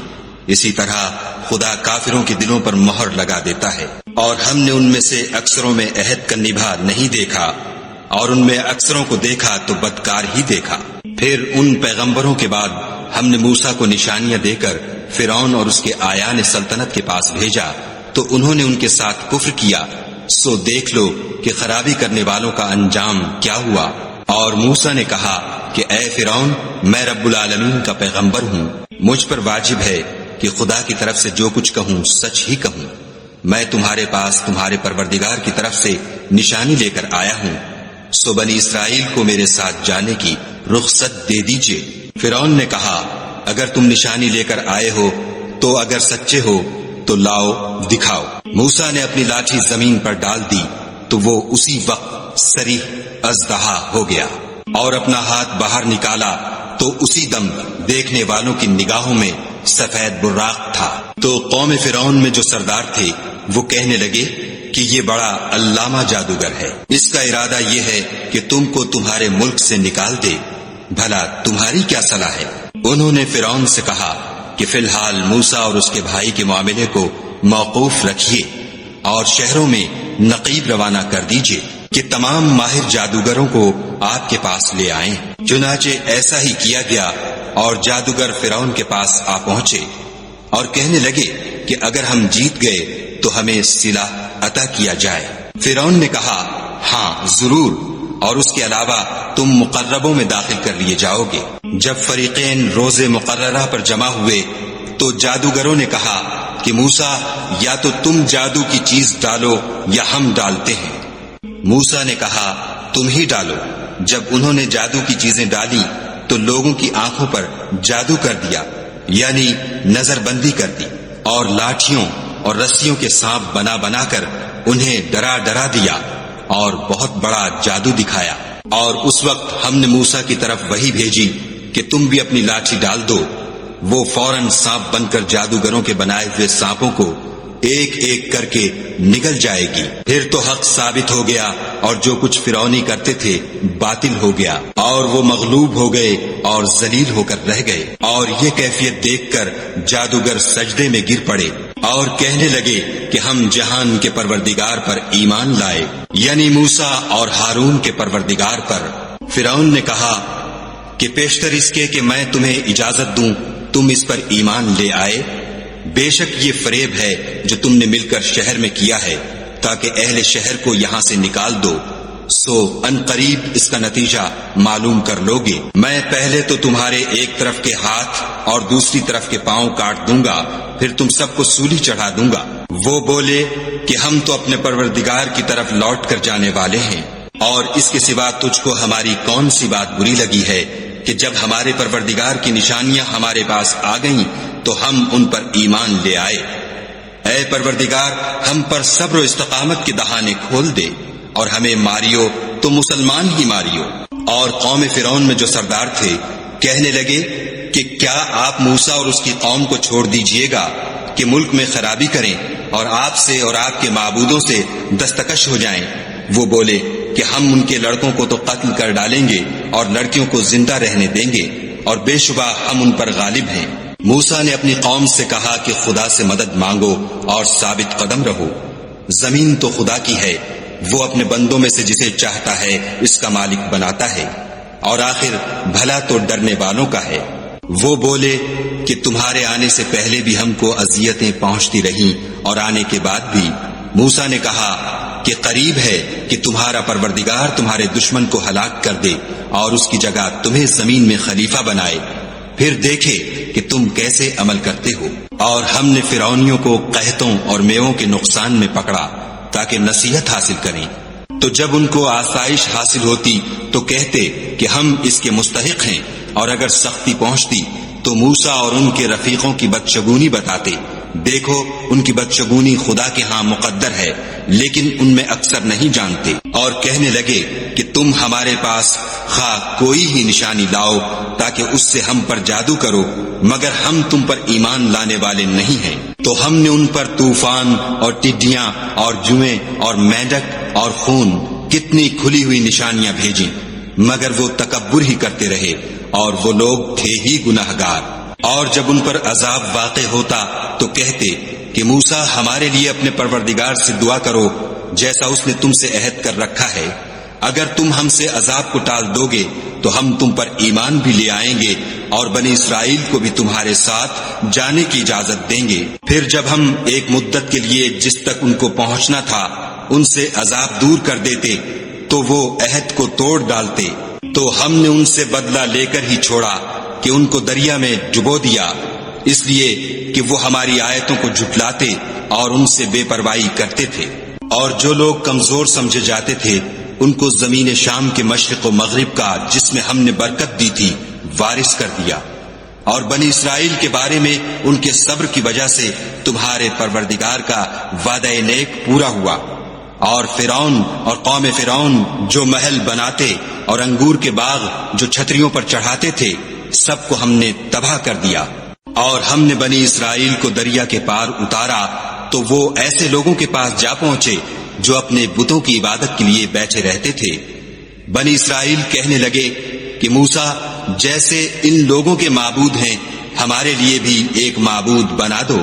اسی طرح خدا کافروں کے دلوں پر مہر لگا دیتا ہے۔ اور ہم نے ان میں سے اکثروں میں عہد کا نبھا نہیں دیکھا، اور ان میں اکثروں کو دیکھا تو بدکار ہی دیکھا۔ پھر ان پیغمبروں کے بعد ہم نے موسیٰ کو نشانیاں دے کر فرعون اور اس کے آیان سلطنت کے پاس بھیجا، تو انہوں نے ان کے ساتھ کفر کیا، سو دیکھ لو کہ خرابی کرنے والوں کا انجام کیا ہوا۔ اور موسیٰ نے کہا کہ اے فرعون، میں رب العالمین کا پیغمبر ہوں، مجھ پر واجب ہے کہ خدا کی طرف سے جو کچھ کہوں سچ ہی کہوں۔ میں تمہارے پاس تمہارے پروردگار کی طرف سے نشانی لے کر آیا ہوں، سو بنی اسرائیل کو میرے ساتھ جانے کی رخصت دے دیجیے۔ فرعون نے کہا اگر تم نشانی لے کر آئے ہو تو اگر سچے ہو تو لاؤ دکھاؤ۔ موسیٰ نے اپنی لاٹھی زمین پر ڈال دی تو وہ اسی وقت صریح اژدہا ہو گیا، اور اپنا ہاتھ باہر نکالا تو اسی دم دیکھنے والوں کی نگاہوں میں سفید براق تھا۔ تو قوم فرعون میں جو سردار تھے وہ کہنے لگے کہ یہ بڑا علامہ جادوگر ہے، اس کا ارادہ یہ ہے کہ تم کو تمہارے ملک سے نکال دے، بھلا تمہاری کیا صلاح ہے؟ انہوں نے فرعون سے کہا کہ فی الحال موسیٰ اور اس کے بھائی کے معاملے کو موقوف رکھیے اور شہروں میں نقیب روانہ کر دیجیے، کہ تمام ماہر جادوگروں کو آپ کے پاس لے آئیں۔ چنانچہ ایسا ہی کیا گیا اور جادوگر فرعون کے پاس آ پہنچے اور کہنے لگے کہ اگر ہم جیت گئے تو ہمیں صلہ عطا کیا جائے۔ فرعون نے کہا ہاں ضرور، اور اس کے علاوہ تم مقربوں میں داخل کر لیے جاؤ گے۔ جب فریقین روز مقررہ پر جمع ہوئے تو جادوگروں نے کہا کہ موسیٰ یا تو تم جادو کی چیز ڈالو یا ہم ڈالتے ہیں۔ موسیٰ نے کہا تم ہی ڈالو۔ جب انہوں نے جادو کی چیزیں ڈالی تو لوگوں کی آنکھوں پر جادو کر دیا، یعنی نظر بندی کر دی، اور لاٹھیوں اور رسیوں کے سانپ بنا بنا کر انہیں ڈرا ڈرا دیا اور بہت بڑا جادو دکھایا۔ اور اس وقت ہم نے موسیٰ کی طرف وحی بھیجی کہ تم بھی اپنی لاٹھی ڈال دو۔ وہ فوراً سانپ بن کر جادوگروں کے بنائے ہوئے سانپوں کو ایک ایک کر کے نگل جائے گی۔ پھر تو حق ثابت ہو گیا اور جو کچھ فرعونی کرتے تھے باطل ہو گیا، اور وہ مغلوب ہو گئے اور ذلیل ہو کر رہ گئے۔ اور یہ کیفیت دیکھ کر جادوگر سجدے میں گر پڑے اور کہنے لگے کہ ہم جہان کے پروردگار پر ایمان لائے، یعنی موسیٰ اور ہارون کے پروردگار پر۔ فرعون نے کہا کہ پیشتر اس کے کہ میں تمہیں اجازت دوں تم اس پر ایمان لے آئے؟ بے شک یہ فریب ہے جو تم نے مل کر شہر میں کیا ہے تاکہ اہل شہر کو یہاں سے نکال دو، سو ان قریب اس کا نتیجہ معلوم کر لوگے۔ میں پہلے تو تمہارے ایک طرف کے ہاتھ اور دوسری طرف کے پاؤں کاٹ دوں گا، پھر تم سب کو سولی چڑھا دوں گا۔ وہ بولے کہ ہم تو اپنے پروردگار کی طرف لوٹ کر جانے والے ہیں، اور اس کے سوا تجھ کو ہماری کون سی بات بری لگی ہے کہ جب ہمارے پروردگار کی نشانیاں ہمارے پاس آ گئیں تو ہم ان پر ایمان لے آئے۔ اے پروردگار ہم پر صبر و استقامت کے دہانے کھول دے اور ہمیں ماریو تو مسلمان ہی ماریو۔ اور قوم فرعون میں جو سردار تھے کہنے لگے کہ کیا آپ موسیٰ اور اس کی قوم کو چھوڑ دیجئے گا کہ ملک میں خرابی کریں اور آپ سے اور آپ کے معبودوں سے دستکش ہو جائیں؟ وہ بولے کہ ہم ان کے لڑکوں کو تو قتل کر ڈالیں گے اور لڑکیوں کو زندہ رہنے دیں گے، اور بے شبہ ہم ان پر غالب ہیں۔ موسیٰ نے اپنی قوم سے کہا کہ خدا سے مدد مانگو اور ثابت قدم رہو۔ زمین تو خدا کی ہے، وہ اپنے بندوں میں سے جسے چاہتا ہے اس کا مالک بناتا ہے، اور آخر بھلا تو ڈرنے والوں کا ہے۔ وہ بولے کہ تمہارے آنے سے پہلے بھی ہم کو اذیتیں پہنچتی رہیں اور آنے کے بعد بھی۔ موسیٰ نے کہا کہ قریب ہے کہ تمہارا پروردگار تمہارے دشمن کو ہلاک کر دے اور اس کی جگہ تمہیں زمین میں خلیفہ بنائے، پھر دیکھے کہ تم کیسے عمل کرتے ہو۔ اور ہم نے فرعونیوں کو قحطوں اور میووں کے نقصان میں پکڑا تاکہ نصیحت حاصل کریں، تو جب ان کو آسائش حاصل ہوتی تو کہتے کہ ہم اس کے مستحق ہیں، اور اگر سختی پہنچتی تو موسیٰ اور ان کے رفیقوں کی بدشگونی بتاتے۔ دیکھو ان کی بدشگونی خدا کے ہاں مقدر ہے، لیکن ان میں اکثر نہیں جانتے۔ اور کہنے لگے کہ تم ہمارے پاس خواہ کوئی ہی نشانی لاؤ تاکہ اس سے ہم پر جادو کرو، مگر ہم تم پر ایمان لانے والے نہیں ہیں۔ تو ہم نے ان پر طوفان اور ٹڈیاں اور جوئیں اور مینڈک اور خون کتنی کھلی ہوئی نشانیاں بھیجیں، مگر وہ تکبر ہی کرتے رہے، اور وہ لوگ تھے ہی گناہگار۔ اور جب ان پر عذاب واقع ہوتا تو کہتے کہ موسیٰ ہمارے لیے اپنے پروردگار سے دعا کرو جیسا اس نے تم سے عہد کر رکھا ہے، اگر تم ہم سے عذاب کو ٹال دو گے تو ہم تم پر ایمان بھی لے آئیں گے اور بنی اسرائیل کو بھی تمہارے ساتھ جانے کی اجازت دیں گے۔ پھر جب ہم ایک مدت کے لیے جس تک ان کو پہنچنا تھا ان سے عذاب دور کر دیتے تو وہ عہد کو توڑ ڈالتے، تو ہم نے ان سے بدلہ لے کر ہی چھوڑا کہ ان کو دریا میں ڈبو دیا، اس لیے کہ وہ ہماری آیتوں کو جھٹلاتے اور ان سے بے پرواہی کرتے تھے۔ اور جو لوگ کمزور سمجھے جاتے تھے ان کو زمین شام کے مشرق و مغرب کا جس میں ہم نے برکت دی تھی وارث کر دیا۔ اور بنی اسرائیل کے بارے میں ان کے صبر کی وجہ سے تمہارے پروردگار کا وعدہ نیک پورا ہوا۔ اور فرعون اور قوم فرعون جو محل بناتے اور انگور کے باغ جو چھتریوں پر چڑھاتے تھے سب کو ہم نے تباہ کر دیا۔ اور ہم نے بنی اسرائیل کو دریا کے پار اتارا تو وہ ایسے لوگوں کے پاس جا پہنچے جو اپنے بتوں کی عبادت کے لیے بیٹھے رہتے تھے۔ بنی اسرائیل کہنے لگے کہ موسیٰ جیسے ان لوگوں کے معبود ہیں ہمارے لیے بھی ایک معبود بنا دو۔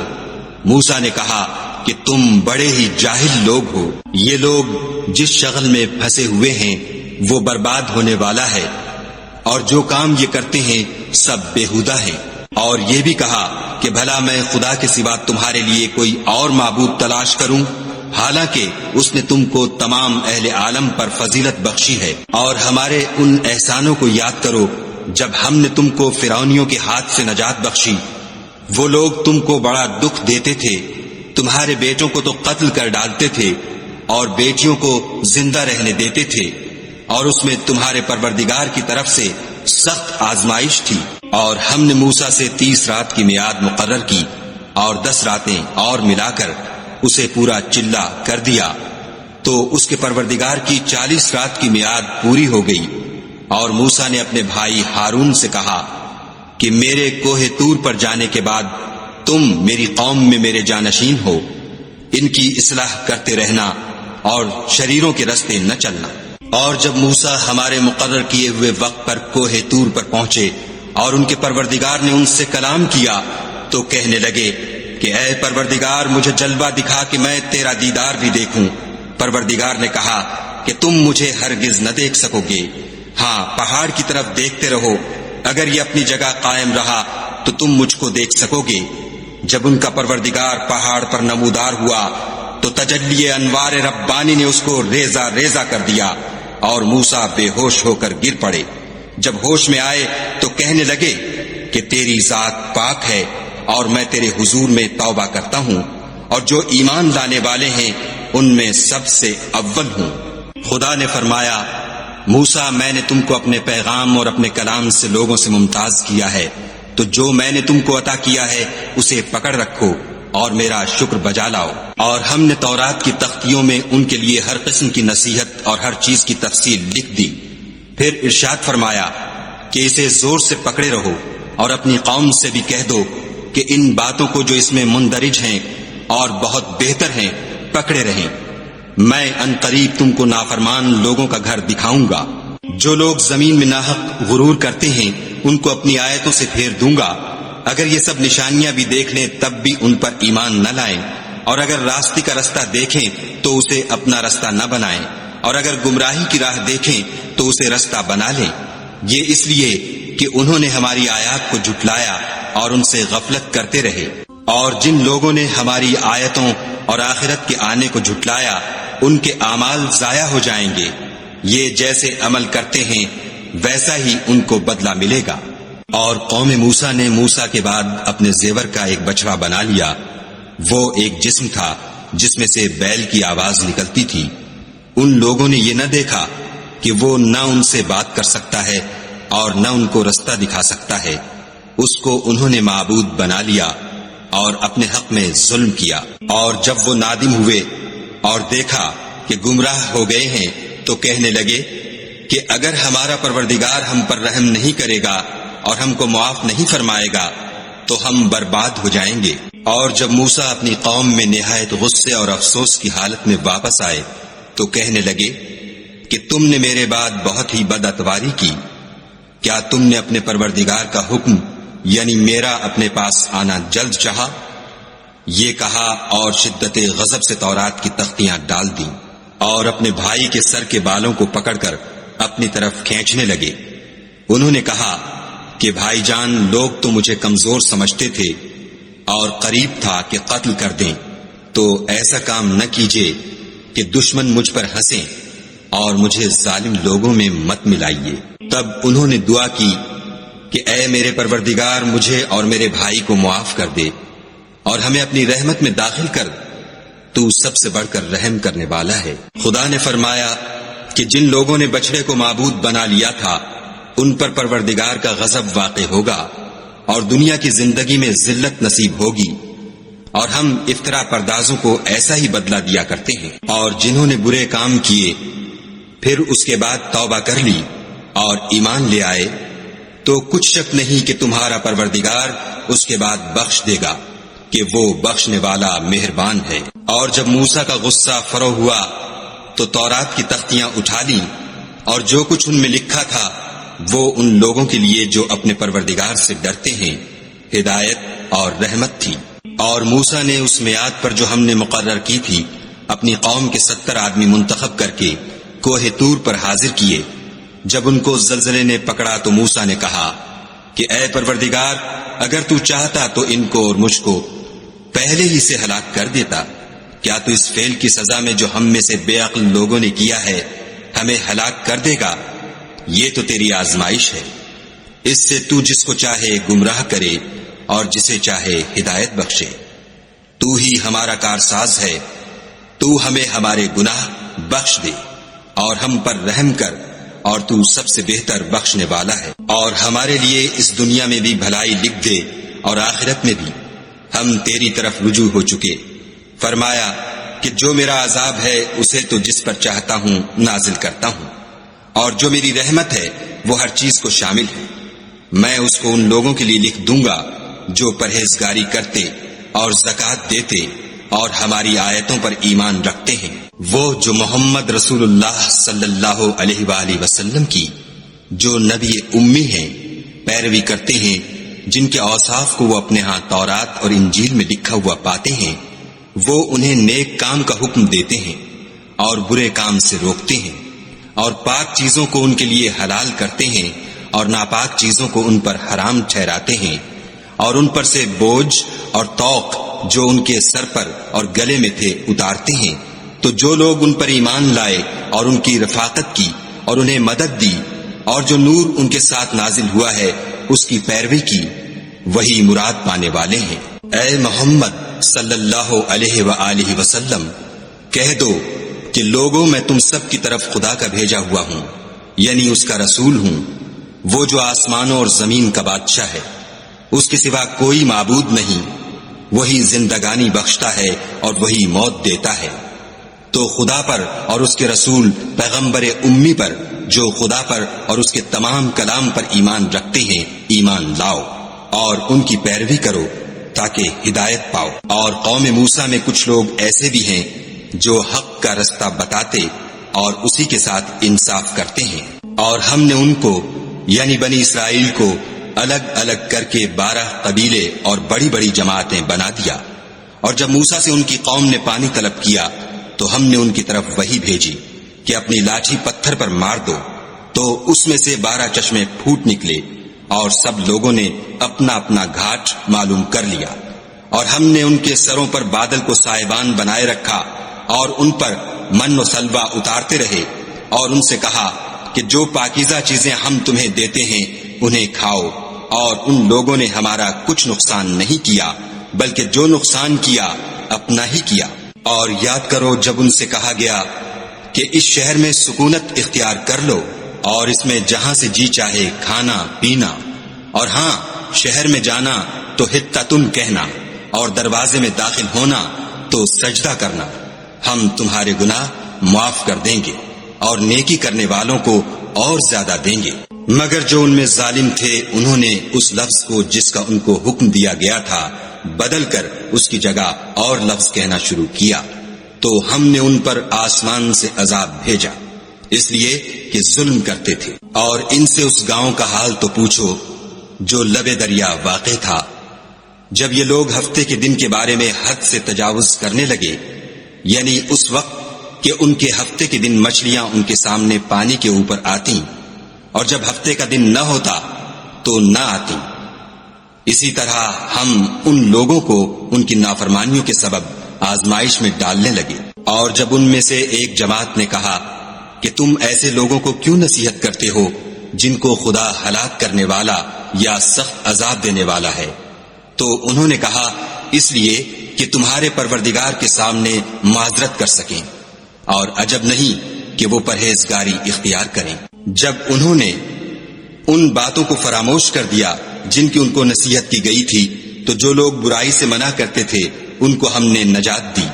موسیٰ نے کہا کہ تم بڑے ہی جاہل لوگ ہو. یہ لوگ جس شغل میں پھنسے ہوئے ہیں وہ برباد ہونے والا ہے، اور جو کام یہ کرتے ہیں سب بیہودہ ہیں. اور یہ بھی کہا کہ بھلا میں خدا کے سوا تمہارے لیے کوئی اور معبود تلاش کروں، حالانکہ اس نے تم کو تمام اہل عالم پر فضیلت بخشی ہے. اور ہمارے ان احسانوں کو یاد کرو جب ہم نے تم کو فرعونیوں کے ہاتھ سے نجات بخشی. وہ لوگ تم کو بڑا دکھ دیتے تھے، تمہارے بیٹوں کو تو قتل کر ڈالتے تھے اور بیٹیوں کو زندہ رہنے دیتے تھے، اور اس میں تمہارے پروردگار کی طرف سے سخت آزمائش تھی. اور ہم نے موسیٰ سے 30 رات کی میعاد مقرر کی اور 10 راتیں اور ملا کر اسے پورا چلا کر دیا، تو اس کے پروردگار کی 40 رات کی میعاد پوری ہو گئی. اور موسیٰ نے اپنے بھائی ہارون سے کہا کہ میرے کوہ طور پر جانے کے بعد تم میری قوم میں میرے جانشین ہو، ان کی اصلاح کرتے رہنا اور شریروں کے رستے نہ چلنا. اور جب موسیٰ ہمارے مقرر کیے ہوئے وقت پر کوہ طور پر پہنچے اور ان کے پروردگار نے ان سے کلام کیا تو کہنے لگے کہ اے پروردگار مجھے جلوہ دکھا کہ میں تیرا دیدار بھی دیکھوں. پروردگار نے کہا کہ تم مجھے ہرگز نہ دیکھ سکو گے، ہاں پہاڑ کی طرف دیکھتے رہو، اگر یہ اپنی جگہ قائم رہا تو تم مجھ کو دیکھ سکو گے. جب ان کا پروردگار پہاڑ پر نمودار ہوا تو تجلی انوار ربانی نے اس کو ریزہ ریزہ کر دیا اور موسیٰ بے ہوش ہو کر گر پڑے. جب ہوش میں آئے تو کہنے لگے کہ تیری ذات پاک ہے اور میں تیرے حضور میں توبہ کرتا ہوں، اور جو ایمان لانے والے ہیں ان میں سب سے اول ہوں. خدا نے فرمایا موسیٰ میں نے تم کو اپنے پیغام اور اپنے کلام سے لوگوں سے ممتاز کیا ہے، تو جو میں نے تم کو عطا کیا ہے اسے پکڑ رکھو اور میرا شکر بجا لاؤ. اور ہم نے تورات کی تختیوں میں ان کے لیے ہر قسم کی نصیحت اور ہر چیز کی تفصیل لکھ دی. پھر ارشاد فرمایا کہ اسے زور سے پکڑے رہو اور اپنی قوم سے بھی کہہ دو کہ ان باتوں کو جو اس میں مندرج ہیں اور بہت بہتر ہیں پکڑے رہیں. میں ان قریب تم کو نافرمان لوگوں کا گھر دکھاؤں گا. جو لوگ زمین میں ناحق غرور کرتے ہیں ان کو اپنی آیتوں سے پھیر دوں گا. اگر یہ سب نشانیاں بھی دیکھ لیں تب بھی ان پر ایمان نہ لائیں، اور اگر راستے کا رستہ دیکھیں تو اسے اپنا رستہ نہ بنائیں، اور اگر گمراہی کی راہ دیکھیں تو اسے رستہ بنا لیں. یہ اس لیے کہ انہوں نے ہماری آیات کو جھٹلایا اور ان سے غفلت کرتے رہے. اور جن لوگوں نے ہماری آیتوں اور آخرت کے آنے کو جھٹلایا ان کے اعمال ضائع ہو جائیں گے. یہ جیسے عمل کرتے ہیں ویسا ہی ان کو بدلہ ملے گا. اور قوم موسیٰ نے موسیٰ کے بعد اپنے زیور کا ایک بچڑا بنا لیا. وہ ایک جسم تھا جس میں سے بیل کی آواز نکلتی تھی. ان لوگوں نے یہ نہ دیکھا کہ وہ نہ ان سے بات کر سکتا ہے اور نہ ان کو رستہ دکھا سکتا ہے. اس کو انہوں نے معبود بنا لیا اور اپنے حق میں ظلم کیا. اور جب وہ نادم ہوئے اور دیکھا کہ گمراہ ہو گئے ہیں تو کہنے لگے کہ اگر ہمارا پروردگار ہم پر رحم نہیں کرے گا اور ہم کو معاف نہیں فرمائے گا تو ہم برباد ہو جائیں گے. اور جب موسیٰ اپنی قوم میں نہایت غصے اور افسوس کی حالت میں واپس آئے تو کہنے لگے کہ تم نے میرے بعد بہت ہی بد اتواری کی. کیا تم نے اپنے پروردگار کا حکم یعنی میرا اپنے پاس آنا جلد چاہا؟ یہ کہا اور شدت غضب سے تورات کی تختیاں ڈال دیں اور اپنے بھائی کے سر کے بالوں کو پکڑ کر اپنی طرف کھینچنے لگے. انہوں نے کہا کہ بھائی جان لوگ تو مجھے کمزور سمجھتے تھے اور قریب تھا کہ قتل کر دیں، تو ایسا کام نہ کیجیے کہ دشمن مجھ پر ہنسیں اور مجھے ظالم لوگوں میں مت ملائیے. تب انہوں نے دعا کی کہ اے میرے پروردگار مجھے اور میرے بھائی کو معاف کر دے اور ہمیں اپنی رحمت میں داخل کر، تو سب سے بڑھ کر رحم کرنے والا ہے. خدا نے فرمایا کہ جن لوگوں نے بچڑے کو معبود بنا لیا تھا ان پر پروردگار کا غضب واقع ہوگا اور دنیا کی زندگی میں ذلت نصیب ہوگی. اور ہم افطرا پردازوں کو ایسا ہی بدلہ دیا کرتے ہیں. اور جنہوں نے برے کام کیے پھر اس کے بعد توبہ کر لی اور ایمان لے آئے تو کچھ شک نہیں کہ تمہارا پروردگار اس کے بعد بخش دے گا کہ وہ بخشنے والا مہربان ہے. اور جب موسیٰ کا غصہ فرو ہوا تو تورات کی تختیاں اٹھا لیں اور جو کچھ ان میں لکھا تھا وہ ان لوگوں کے لیے جو اپنے پروردگار سے ڈرتے ہیں ہدایت اور رحمت تھی. اور موسیٰ نے اس میعاد پر جو ہم نے مقرر کی تھی اپنی قوم کے 70 آدمی منتخب کر کے کوہ طور پر حاضر کیے۔ جب ان کو زلزلے نے پکڑا تو موسیٰ نے کہا کہ اے پروردگار، اگر تو چاہتا تو ان کو اور مجھ کو پہلے ہی سے ہلاک کر دیتا۔ کیا تو اس فعل کی سزا میں جو ہم میں سے بے عقل لوگوں نے کیا ہے ہمیں ہلاک کر دے گا؟ یہ تو تیری آزمائش ہے، اس سے تو جس کو چاہے گمراہ کرے اور جسے چاہے ہدایت بخشے۔ تو ہی ہمارا کارساز ہے، تو ہمیں ہمارے گناہ بخش دے اور ہم پر رحم کر، اور تو سب سے بہتر بخشنے والا ہے۔ اور ہمارے لیے اس دنیا میں بھی بھلائی لکھ دے اور آخرت میں بھی، ہم تیری طرف رجوع ہو چکے۔ فرمایا کہ جو میرا عذاب ہے اسے تو جس پر چاہتا ہوں نازل کرتا ہوں، اور جو میری رحمت ہے وہ ہر چیز کو شامل ہے۔ میں اس کو ان لوگوں کے لیے لکھ دوں گا جو پرہیزگاری کرتے اور زکوٰۃ دیتے اور ہماری آیتوں پر ایمان رکھتے ہیں، وہ جو محمد رسول اللہ صلی اللہ علیہ وآلہ وسلم کی جو نبی امی ہیں پیروی کرتے ہیں، جن کے اوصاف کو وہ اپنے ہاں تورات اور انجیل میں لکھا ہوا پاتے ہیں۔ وہ انہیں نیک کام کا حکم دیتے ہیں اور برے کام سے روکتے ہیں، اور پاک چیزوں کو ان کے لیے حلال کرتے ہیں اور ناپاک چیزوں کو ان پر حرام ٹھہراتے ہیں، اور ان پر سے بوجھ اور طوق جو ان کے سر پر اور گلے میں تھے اتارتے ہیں۔ تو جو لوگ ان پر ایمان لائے اور ان کی رفاقت کی اور انہیں مدد دی، اور جو نور ان کے ساتھ نازل ہوا ہے اس کی پیروی کی، وہی مراد پانے والے ہیں۔ اے محمد صلی اللہ علیہ وآلہ وسلم، کہہ دو کہ لوگوں میں تم سب کی طرف خدا کا بھیجا ہوا ہوں، یعنی اس کا رسول ہوں، وہ جو آسمانوں اور زمین کا بادشاہ ہے، اس کے سوا کوئی معبود نہیں، وہی زندگانی بخشتا ہے اور وہی موت دیتا ہے۔ تو خدا پر اور اس کے رسول پیغمبر امی پر جو خدا پر اور اس کے تمام کلام پر ایمان رکھتے ہیں ایمان لاؤ، اور ان کی پیروی کرو تاکہ ہدایت پاؤ۔ اور قوم موسیٰ میں کچھ لوگ ایسے بھی ہیں جو حق کا رستہ بتاتے اور اسی کے ساتھ انصاف کرتے ہیں، اور ہم نے ان کو یعنی بنی اسرائیل کو الگ الگ کر کے 12 قبیلے اور بڑی بڑی جماعتیں بنا دیا۔ اور جب موسیٰ سے ان کی قوم نے پانی طلب کیا تو ہم نے ان کی طرف وحی بھیجی کہ اپنی لاٹھی پتھر پر مار دو، تو اس میں سے 12 چشمے پھوٹ نکلے، اور سب لوگوں نے اپنا اپنا گھاٹ معلوم کر لیا۔ اور ہم نے ان کے سروں پر بادل کو سائبان بنائے رکھا اور ان پر من و سلوہ اتارتے رہے، اور ان سے کہا کہ جو پاکیزہ چیزیں ہم تمہیں دیتے ہیں انہیں کھاؤ۔ اور ان لوگوں نے ہمارا کچھ نقصان نہیں کیا، بلکہ جو نقصان کیا اپنا ہی کیا۔ اور یاد کرو جب ان سے کہا گیا کہ اس شہر میں سکونت اختیار کر لو اور اس میں جہاں سے جی چاہے کھانا پینا، اور ہاں شہر میں جانا تو حطۃ کہنا، اور دروازے میں داخل ہونا تو سجدہ کرنا، ہم تمہارے گناہ معاف کر دیں گے اور نیکی کرنے والوں کو اور زیادہ دیں گے۔ مگر جو ان میں ظالم تھے انہوں نے اس لفظ کو جس کا ان کو حکم دیا گیا تھا بدل کر اس کی جگہ اور لفظ کہنا شروع کیا، تو ہم نے ان پر آسمان سے عذاب بھیجا، اس لیے کہ ظلم کرتے تھے۔ اور ان سے اس گاؤں کا حال تو پوچھو جو لبے دریا واقع تھا۔ جب یہ لوگ ہفتے کے دن کے بارے میں حد سے تجاوز کرنے لگے، یعنی اس وقت کہ ان کے ہفتے کے دن مچھلیاں ان کے سامنے پانی کے اوپر آتی، اور جب ہفتے کا دن نہ ہوتا تو نہ آتی، اسی طرح ہم ان لوگوں کو ان کی نافرمانیوں کے سبب آزمائش میں ڈالنے لگے۔ اور جب ان میں سے ایک جماعت نے کہا کہ تم ایسے لوگوں کو کیوں نصیحت کرتے ہو جن کو خدا ہلاک کرنے والا یا سخت عذاب دینے والا ہے، تو انہوں نے کہا اس لیے کہ تمہارے پروردگار کے سامنے معذرت کر سکیں، اور عجب نہیں کہ وہ پرہیزگاری اختیار کریں۔ جب انہوں نے ان باتوں کو فراموش کر دیا جن کی ان کو نصیحت کی گئی تھی، تو جو لوگ برائی سے منع کرتے تھے ان کو ہم نے نجات دی،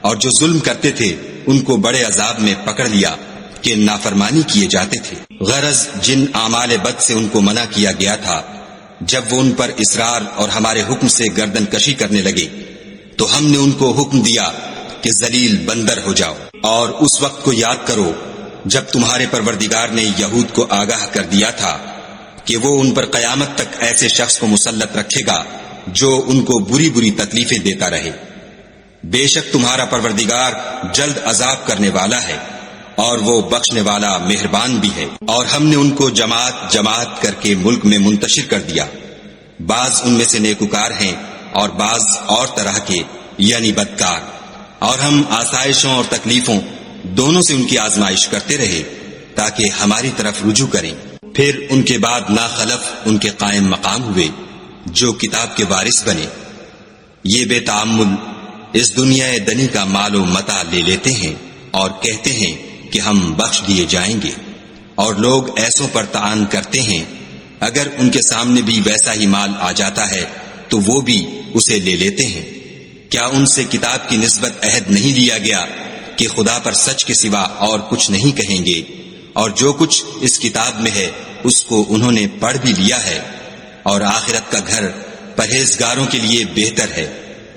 اور جو ظلم کرتے تھے ان کو بڑے عذاب میں پکڑ لیا کہ نافرمانی کیے جاتے تھے۔ غرض جن اعمال بد سے ان کو منع کیا گیا تھا، جب وہ ان پر اصرار اور ہمارے حکم سے گردن کشی کرنے لگے تو ہم نے ان کو حکم دیا کہ ذلیل بندر ہو جاؤ۔ اور اس وقت کو یاد کرو جب تمہارے پروردگار نے یہود کو آگاہ کر دیا تھا کہ وہ ان پر قیامت تک ایسے شخص کو مسلط رکھے گا جو ان کو بری بری تکلیفیں دیتا رہے۔ بے شک تمہارا پروردگار جلد عذاب کرنے والا ہے اور وہ بخشنے والا مہربان بھی ہے۔ اور ہم نے ان کو جماعت جماعت کر کے ملک میں منتشر کر دیا، بعض ان میں سے نیکوکار ہیں اور بعض اور طرح کے یعنی بدکار، اور ہم آسائشوں اور تکلیفوں دونوں سے ان کی آزمائش کرتے رہے تاکہ ہماری طرف رجوع کریں۔ پھر ان کے بعد ناخلف ان کے قائم مقام ہوئے جو کتاب کے وارث بنے، یہ بے تعمل اس دنیا دنی کا مال و متاع لے لیتے ہیں اور کہتے ہیں کہ ہم بخش دیے جائیں گے، اور لوگ ایسوں پر طعن کرتے ہیں اگر ان کے سامنے بھی ویسا ہی مال آ جاتا ہے تو وہ بھی اسے لے لیتے ہیں۔ کیا ان سے کتاب کی نسبت عہد نہیں لیا گیا کہ خدا پر سچ کے سوا اور کچھ نہیں کہیں گے، اور جو کچھ اس کتاب میں ہے اس کو انہوں نے پڑھ بھی لیا ہے، اور آخرت کا گھر پرہیزگاروں کے لیے بہتر ہے،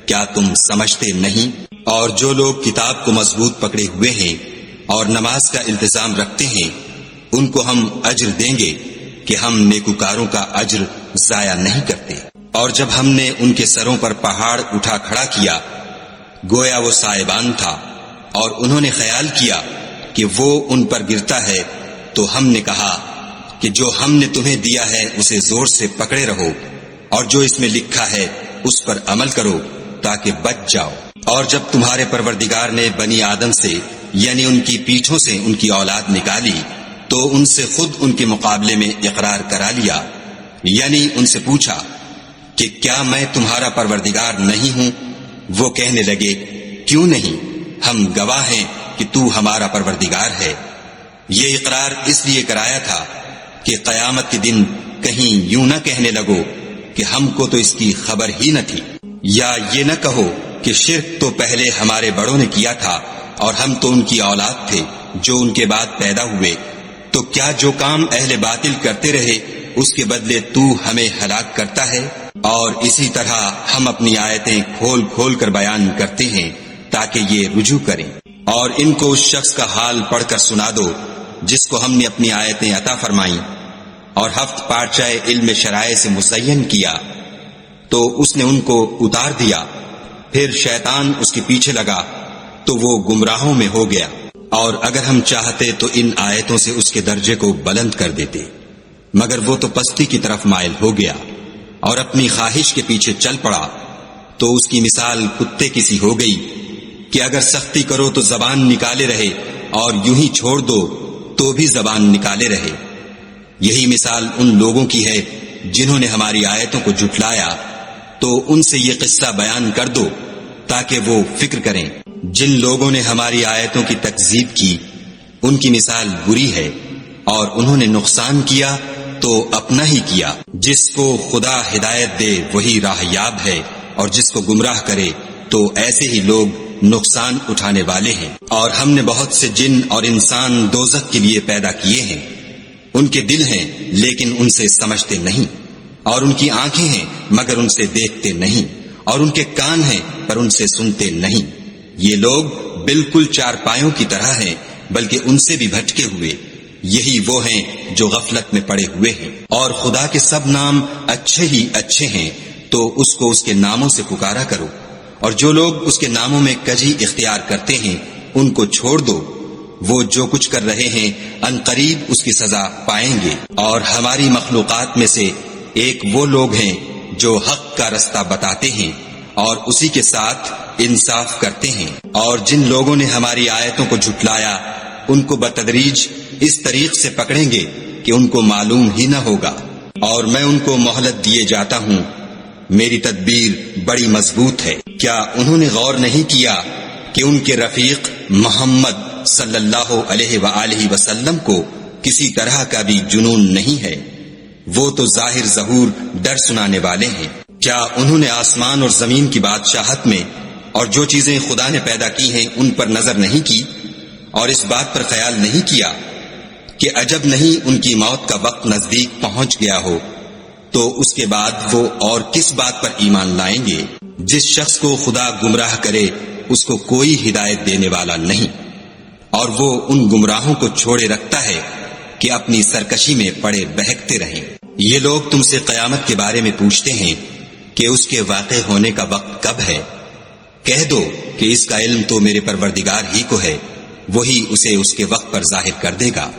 کیا تم سمجھتے نہیں؟ اور جو لوگ کتاب کو مضبوط پکڑے ہوئے ہیں اور نماز کا التزام رکھتے ہیں ان کو ہم اجر دیں گے کہ ہم نیکوکاروں کا اجر ضائع نہیں کرتے۔ اور جب ہم نے ان کے سروں پر پہاڑ اٹھا کھڑا کیا گویا وہ سائبان تھا، اور انہوں نے خیال کیا کہ وہ ان پر گرتا ہے، تو ہم نے کہا کہ جو ہم نے تمہیں دیا ہے اسے زور سے پکڑے رہو، اور جو اس میں لکھا ہے اس پر عمل کرو تاکہ بچ جاؤ۔ اور جب تمہارے پروردگار نے بنی آدم سے یعنی ان کی پیٹھوں سے ان کی اولاد نکالی تو ان سے خود ان کے مقابلے میں اقرار کرا لیا، یعنی ان سے پوچھا کہ کیا میں تمہارا پروردگار نہیں ہوں؟ وہ کہنے لگے کیوں نہیں، ہم گواہ ہیں کہ تو ہمارا پروردگار ہے۔ یہ اقرار اس لیے کرایا تھا کہ قیامت کے دن کہیں یوں نہ کہنے لگو کہ ہم کو تو اس کی خبر ہی نہ تھی، یا یہ نہ کہو کہ شرک تو پہلے ہمارے بڑوں نے کیا تھا اور ہم تو ان کی اولاد تھے جو ان کے بعد پیدا ہوئے، تو کیا جو کام اہل باطل کرتے رہے اس کے بدلے تو ہمیں ہلاک کرتا ہے؟ اور اسی طرح ہم اپنی آیتیں کھول کھول کر بیان کرتے ہیں تاکہ یہ رجوع کریں۔ اور ان کو اس شخص کا حال پڑھ کر سنا دو جس کو ہم نے اپنی آیتیں عطا فرمائیں اور ہفت پارچہ علم شرائع سے مزین کیا، تو اس نے ان کو اتار دیا، پھر شیطان اس کے پیچھے لگا تو وہ گمراہوں میں ہو گیا۔ اور اگر ہم چاہتے تو ان آیتوں سے اس کے درجے کو بلند کر دیتے، مگر وہ تو پستی کی طرف مائل ہو گیا اور اپنی خواہش کے پیچھے چل پڑا، تو اس کی مثال کتے کی سی ہو گئی کہ اگر سختی کرو تو زبان نکالے رہے اور یوں ہی چھوڑ دو تو بھی زبان نکالے رہے۔ یہی مثال ان لوگوں کی ہے جنہوں نے ہماری آیتوں کو جھٹلایا، تو ان سے یہ قصہ بیان کر دو تاکہ وہ فکر کریں۔ جن لوگوں نے ہماری آیتوں کی تکذیب کی ان کی مثال بری ہے، اور انہوں نے نقصان کیا تو اپنا ہی کیا۔ جس کو خدا ہدایت دے وہی راہ یاب ہے، اور جس کو گمراہ کرے تو ایسے ہی لوگ نقصان اٹھانے والے ہیں۔ اور ہم نے بہت سے جن اور انسان دوزخ کے لیے پیدا کیے ہیں، ان کے دل ہیں لیکن ان سے سمجھتے نہیں، اور ان کی آنکھیں ہیں مگر ان سے دیکھتے نہیں، اور ان کے کان ہیں پر ان سے سنتے نہیں۔ یہ لوگ بالکل چار پایوں کی طرح ہیں بلکہ ان سے بھی بھٹکے ہوئے، یہی وہ ہیں جو غفلت میں پڑے ہوئے ہیں۔ اور خدا کے سب نام اچھے ہی اچھے ہیں، تو اس کو اس کے ناموں سے پکارا کرو، اور جو لوگ اس کے ناموں میں کجی اختیار کرتے ہیں ان کو چھوڑ دو، وہ جو کچھ کر رہے ہیں ان قریب اس کی سزا پائیں گے۔ اور ہماری مخلوقات میں سے ایک وہ لوگ ہیں جو حق کا رستہ بتاتے ہیں اور اسی کے ساتھ انصاف کرتے ہیں۔ اور جن لوگوں نے ہماری آیتوں کو جھٹلایا ان کو بتدریج اس طریق سے پکڑیں گے کہ ان کو معلوم ہی نہ ہوگا، اور میں ان کو مہلت دیے جاتا ہوں، میری تدبیر بڑی مضبوط ہے۔ کیا انہوں نے غور نہیں کیا کہ ان کے رفیق محمد صلی اللہ علیہ وآلہ وسلم کو کسی طرح کا بھی جنون نہیں ہے، وہ تو ظاہر ظہور ڈر سنانے والے ہیں۔ کیا انہوں نے آسمان اور زمین کی بادشاہت میں اور جو چیزیں خدا نے پیدا کی ہیں ان پر نظر نہیں کی، اور اس بات پر خیال نہیں کیا کہ عجب نہیں ان کی موت کا وقت نزدیک پہنچ گیا ہو، تو اس کے بعد وہ اور کس بات پر ایمان لائیں گے؟ جس شخص کو خدا گمراہ کرے اس کو کوئی ہدایت دینے والا نہیں، اور وہ ان گمراہوں کو چھوڑے رکھتا ہے کہ اپنی سرکشی میں پڑے بہکتے رہیں۔ یہ لوگ تم سے قیامت کے بارے میں پوچھتے ہیں کہ اس کے واقع ہونے کا وقت کب ہے؟ کہہ دو کہ اس کا علم تو میرے پروردگار ہی کو ہے، وہی اسے اس کے وقت پر ظاہر کر دے گا۔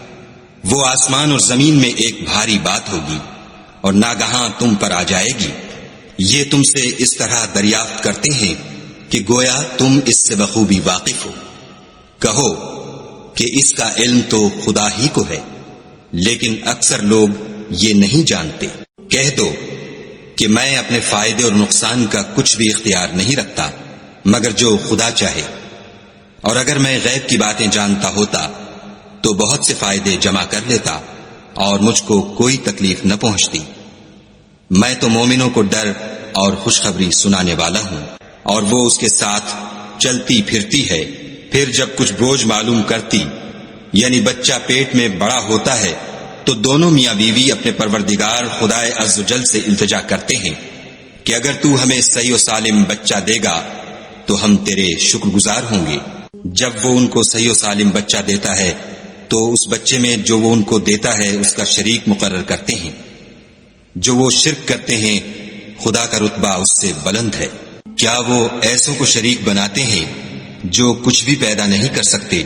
وہ آسمان اور زمین میں ایک بھاری بات ہوگی اور ناگہاں تم پر آ جائے گی۔ یہ تم سے اس طرح دریافت کرتے ہیں کہ گویا تم اس سے بخوبی واقف ہو۔ کہو کہ اس کا علم تو خدا ہی کو ہے، لیکن اکثر لوگ یہ نہیں جانتے۔ کہہ دو کہ میں اپنے فائدے اور نقصان کا کچھ بھی اختیار نہیں رکھتا مگر جو خدا چاہے، اور اگر میں غیب کی باتیں جانتا ہوتا تو بہت سے فائدے جمع کر لیتا اور مجھ کو کوئی تکلیف نہ پہنچتی۔ میں تو مومنوں کو ڈر اور خوشخبری سنانے والا ہوں، اور وہ اس کے ساتھ چلتی پھرتی ہے۔ پھر جب کچھ بوجھ معلوم کرتی، یعنی بچہ پیٹ میں بڑا ہوتا ہے، تو دونوں میاں بیوی اپنے پروردگار خدائے عز و جل سے التجا کرتے ہیں کہ اگر تو ہمیں صحیح و سالم بچہ دے گا تو ہم تیرے شکر گزار ہوں گے۔ جب وہ ان کو صحیح و سالم بچہ دیتا ہے تو اس بچے میں جو وہ ان کو دیتا ہے اس کا شریک مقرر کرتے ہیں۔ جو وہ شرک کرتے ہیں خدا کا رتبہ اس سے بلند ہے۔ کیا وہ ایسوں کو شریک بناتے ہیں جو کچھ بھی پیدا نہیں کر سکتے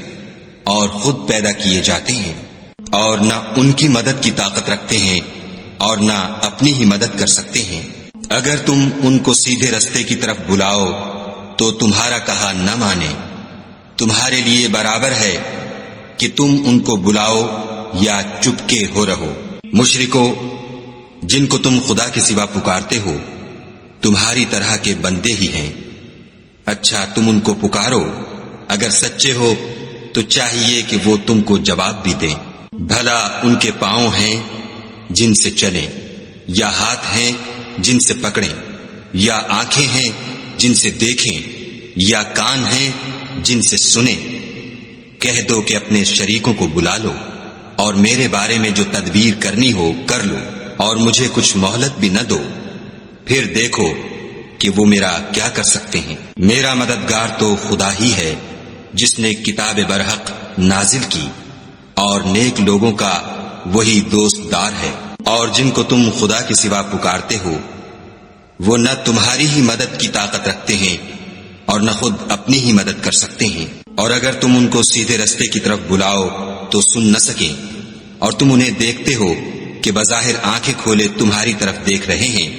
اور خود پیدا کیے جاتے ہیں، اور نہ ان کی مدد کی طاقت رکھتے ہیں اور نہ اپنی ہی مدد کر سکتے ہیں۔ اگر تم ان کو سیدھے رستے کی طرف بلاؤ تو تمہارا کہا نہ مانے۔ تمہارے لیے برابر ہے کہ تم ان کو بلاؤ یا چپکے ہو رہو۔ مشرکو، جن کو تم خدا کے سوا پکارتے ہو تمہاری طرح کے بندے ہی ہیں۔ اچھا تم ان کو پکارو، اگر سچے ہو تو چاہیے کہ وہ تم کو جواب بھی دیں۔ بھلا ان کے پاؤں ہیں جن سے چلیں، یا ہاتھ ہیں جن سے پکڑیں، یا آنکھیں ہیں جن سے دیکھیں، یا کان ہیں جن سے سنیں؟ کہہ دو کہ اپنے شریکوں کو بلا لو اور میرے بارے میں جو تدبیر کرنی ہو کر لو، اور مجھے کچھ مہلت بھی نہ دو، پھر دیکھو کہ وہ میرا کیا کر سکتے ہیں۔ میرا مددگار تو خدا ہی ہے جس نے کتاب برحق نازل کی، اور نیک لوگوں کا وہی دوست دار ہے۔ اور جن کو تم خدا کے سوا پکارتے ہو وہ نہ تمہاری ہی مدد کی طاقت رکھتے ہیں اور نہ خود اپنی ہی مدد کر سکتے ہیں، اور اگر تم ان کو سیدھے رستے کی طرف بلاؤ تو سن نہ سکیں، اور تم انہیں دیکھتے ہو کہ بظاہر آنکھیں کھولے تمہاری طرف دیکھ رہے ہیں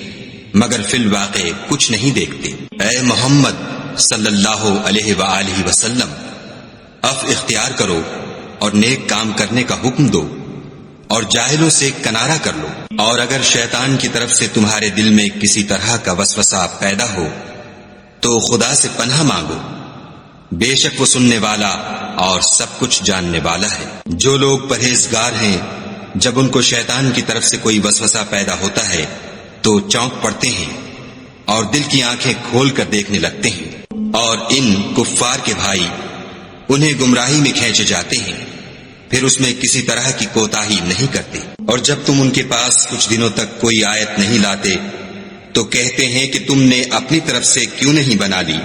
مگر فی الواقع کچھ نہیں دیکھتے۔ اے محمد صلی اللہ علیہ وآلہ وسلم، عفو اختیار کرو اور نیک کام کرنے کا حکم دو، اور جاہلوں سے کنارہ کر لو۔ اور اگر شیطان کی طرف سے تمہارے دل میں کسی طرح کا وسوسہ پیدا ہو تو خدا سے پناہ مانگو، بے شک وہ سننے والا اور سب کچھ جاننے والا ہے۔ جو لوگ پرہیزگار ہیں جب ان کو شیطان کی طرف سے کوئی وسوسہ پیدا ہوتا ہے تو چونک پڑتے ہیں اور دل کی آنکھیں کھول کر دیکھنے لگتے ہیں، اور ان کفار کے بھائی انہیں گمراہی میں کھینچے جاتے ہیں، پھر اس میں کسی طرح کی کوتاہی نہیں کرتے۔ اور جب تم ان کے پاس کچھ دنوں تک کوئی آیت نہیں لاتے تو کہتے ہیں کہ تم نے اپنی طرف سے کیوں نہیں بنا لی۔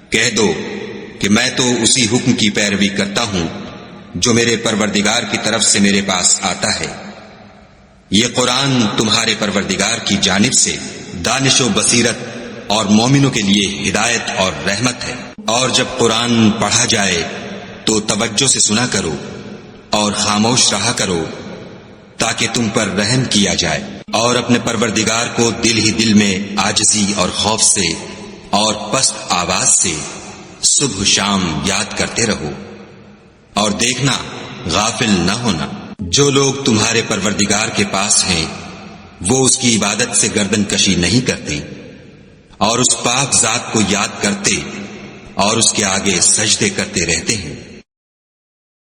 کہہ دو کہ میں تو اسی حکم کی پیروی کرتا ہوں جو میرے پروردگار کی طرف سے میرے پاس آتا ہے۔ یہ قرآن تمہارے پروردگار کی جانب سے دانش و بصیرت اور مومنوں کے لیے ہدایت اور رحمت ہے۔ اور جب قرآن پڑھا جائے تو توجہ سے سنا کرو اور خاموش رہا کرو تاکہ تم پر رحم کیا جائے، اور اپنے پروردگار کو دل ہی دل میں عاجزی اور خوف سے اور پست آواز سے صبح شام یاد کرتے رہو، اور دیکھنا غافل نہ ہونا۔ جو لوگ تمہارے پروردگار کے پاس ہیں وہ اس کی عبادت سے گردن کشی نہیں کرتے اور اس پاک ذات کو یاد کرتے اور اس کے آگے سجدے کرتے رہتے ہیں۔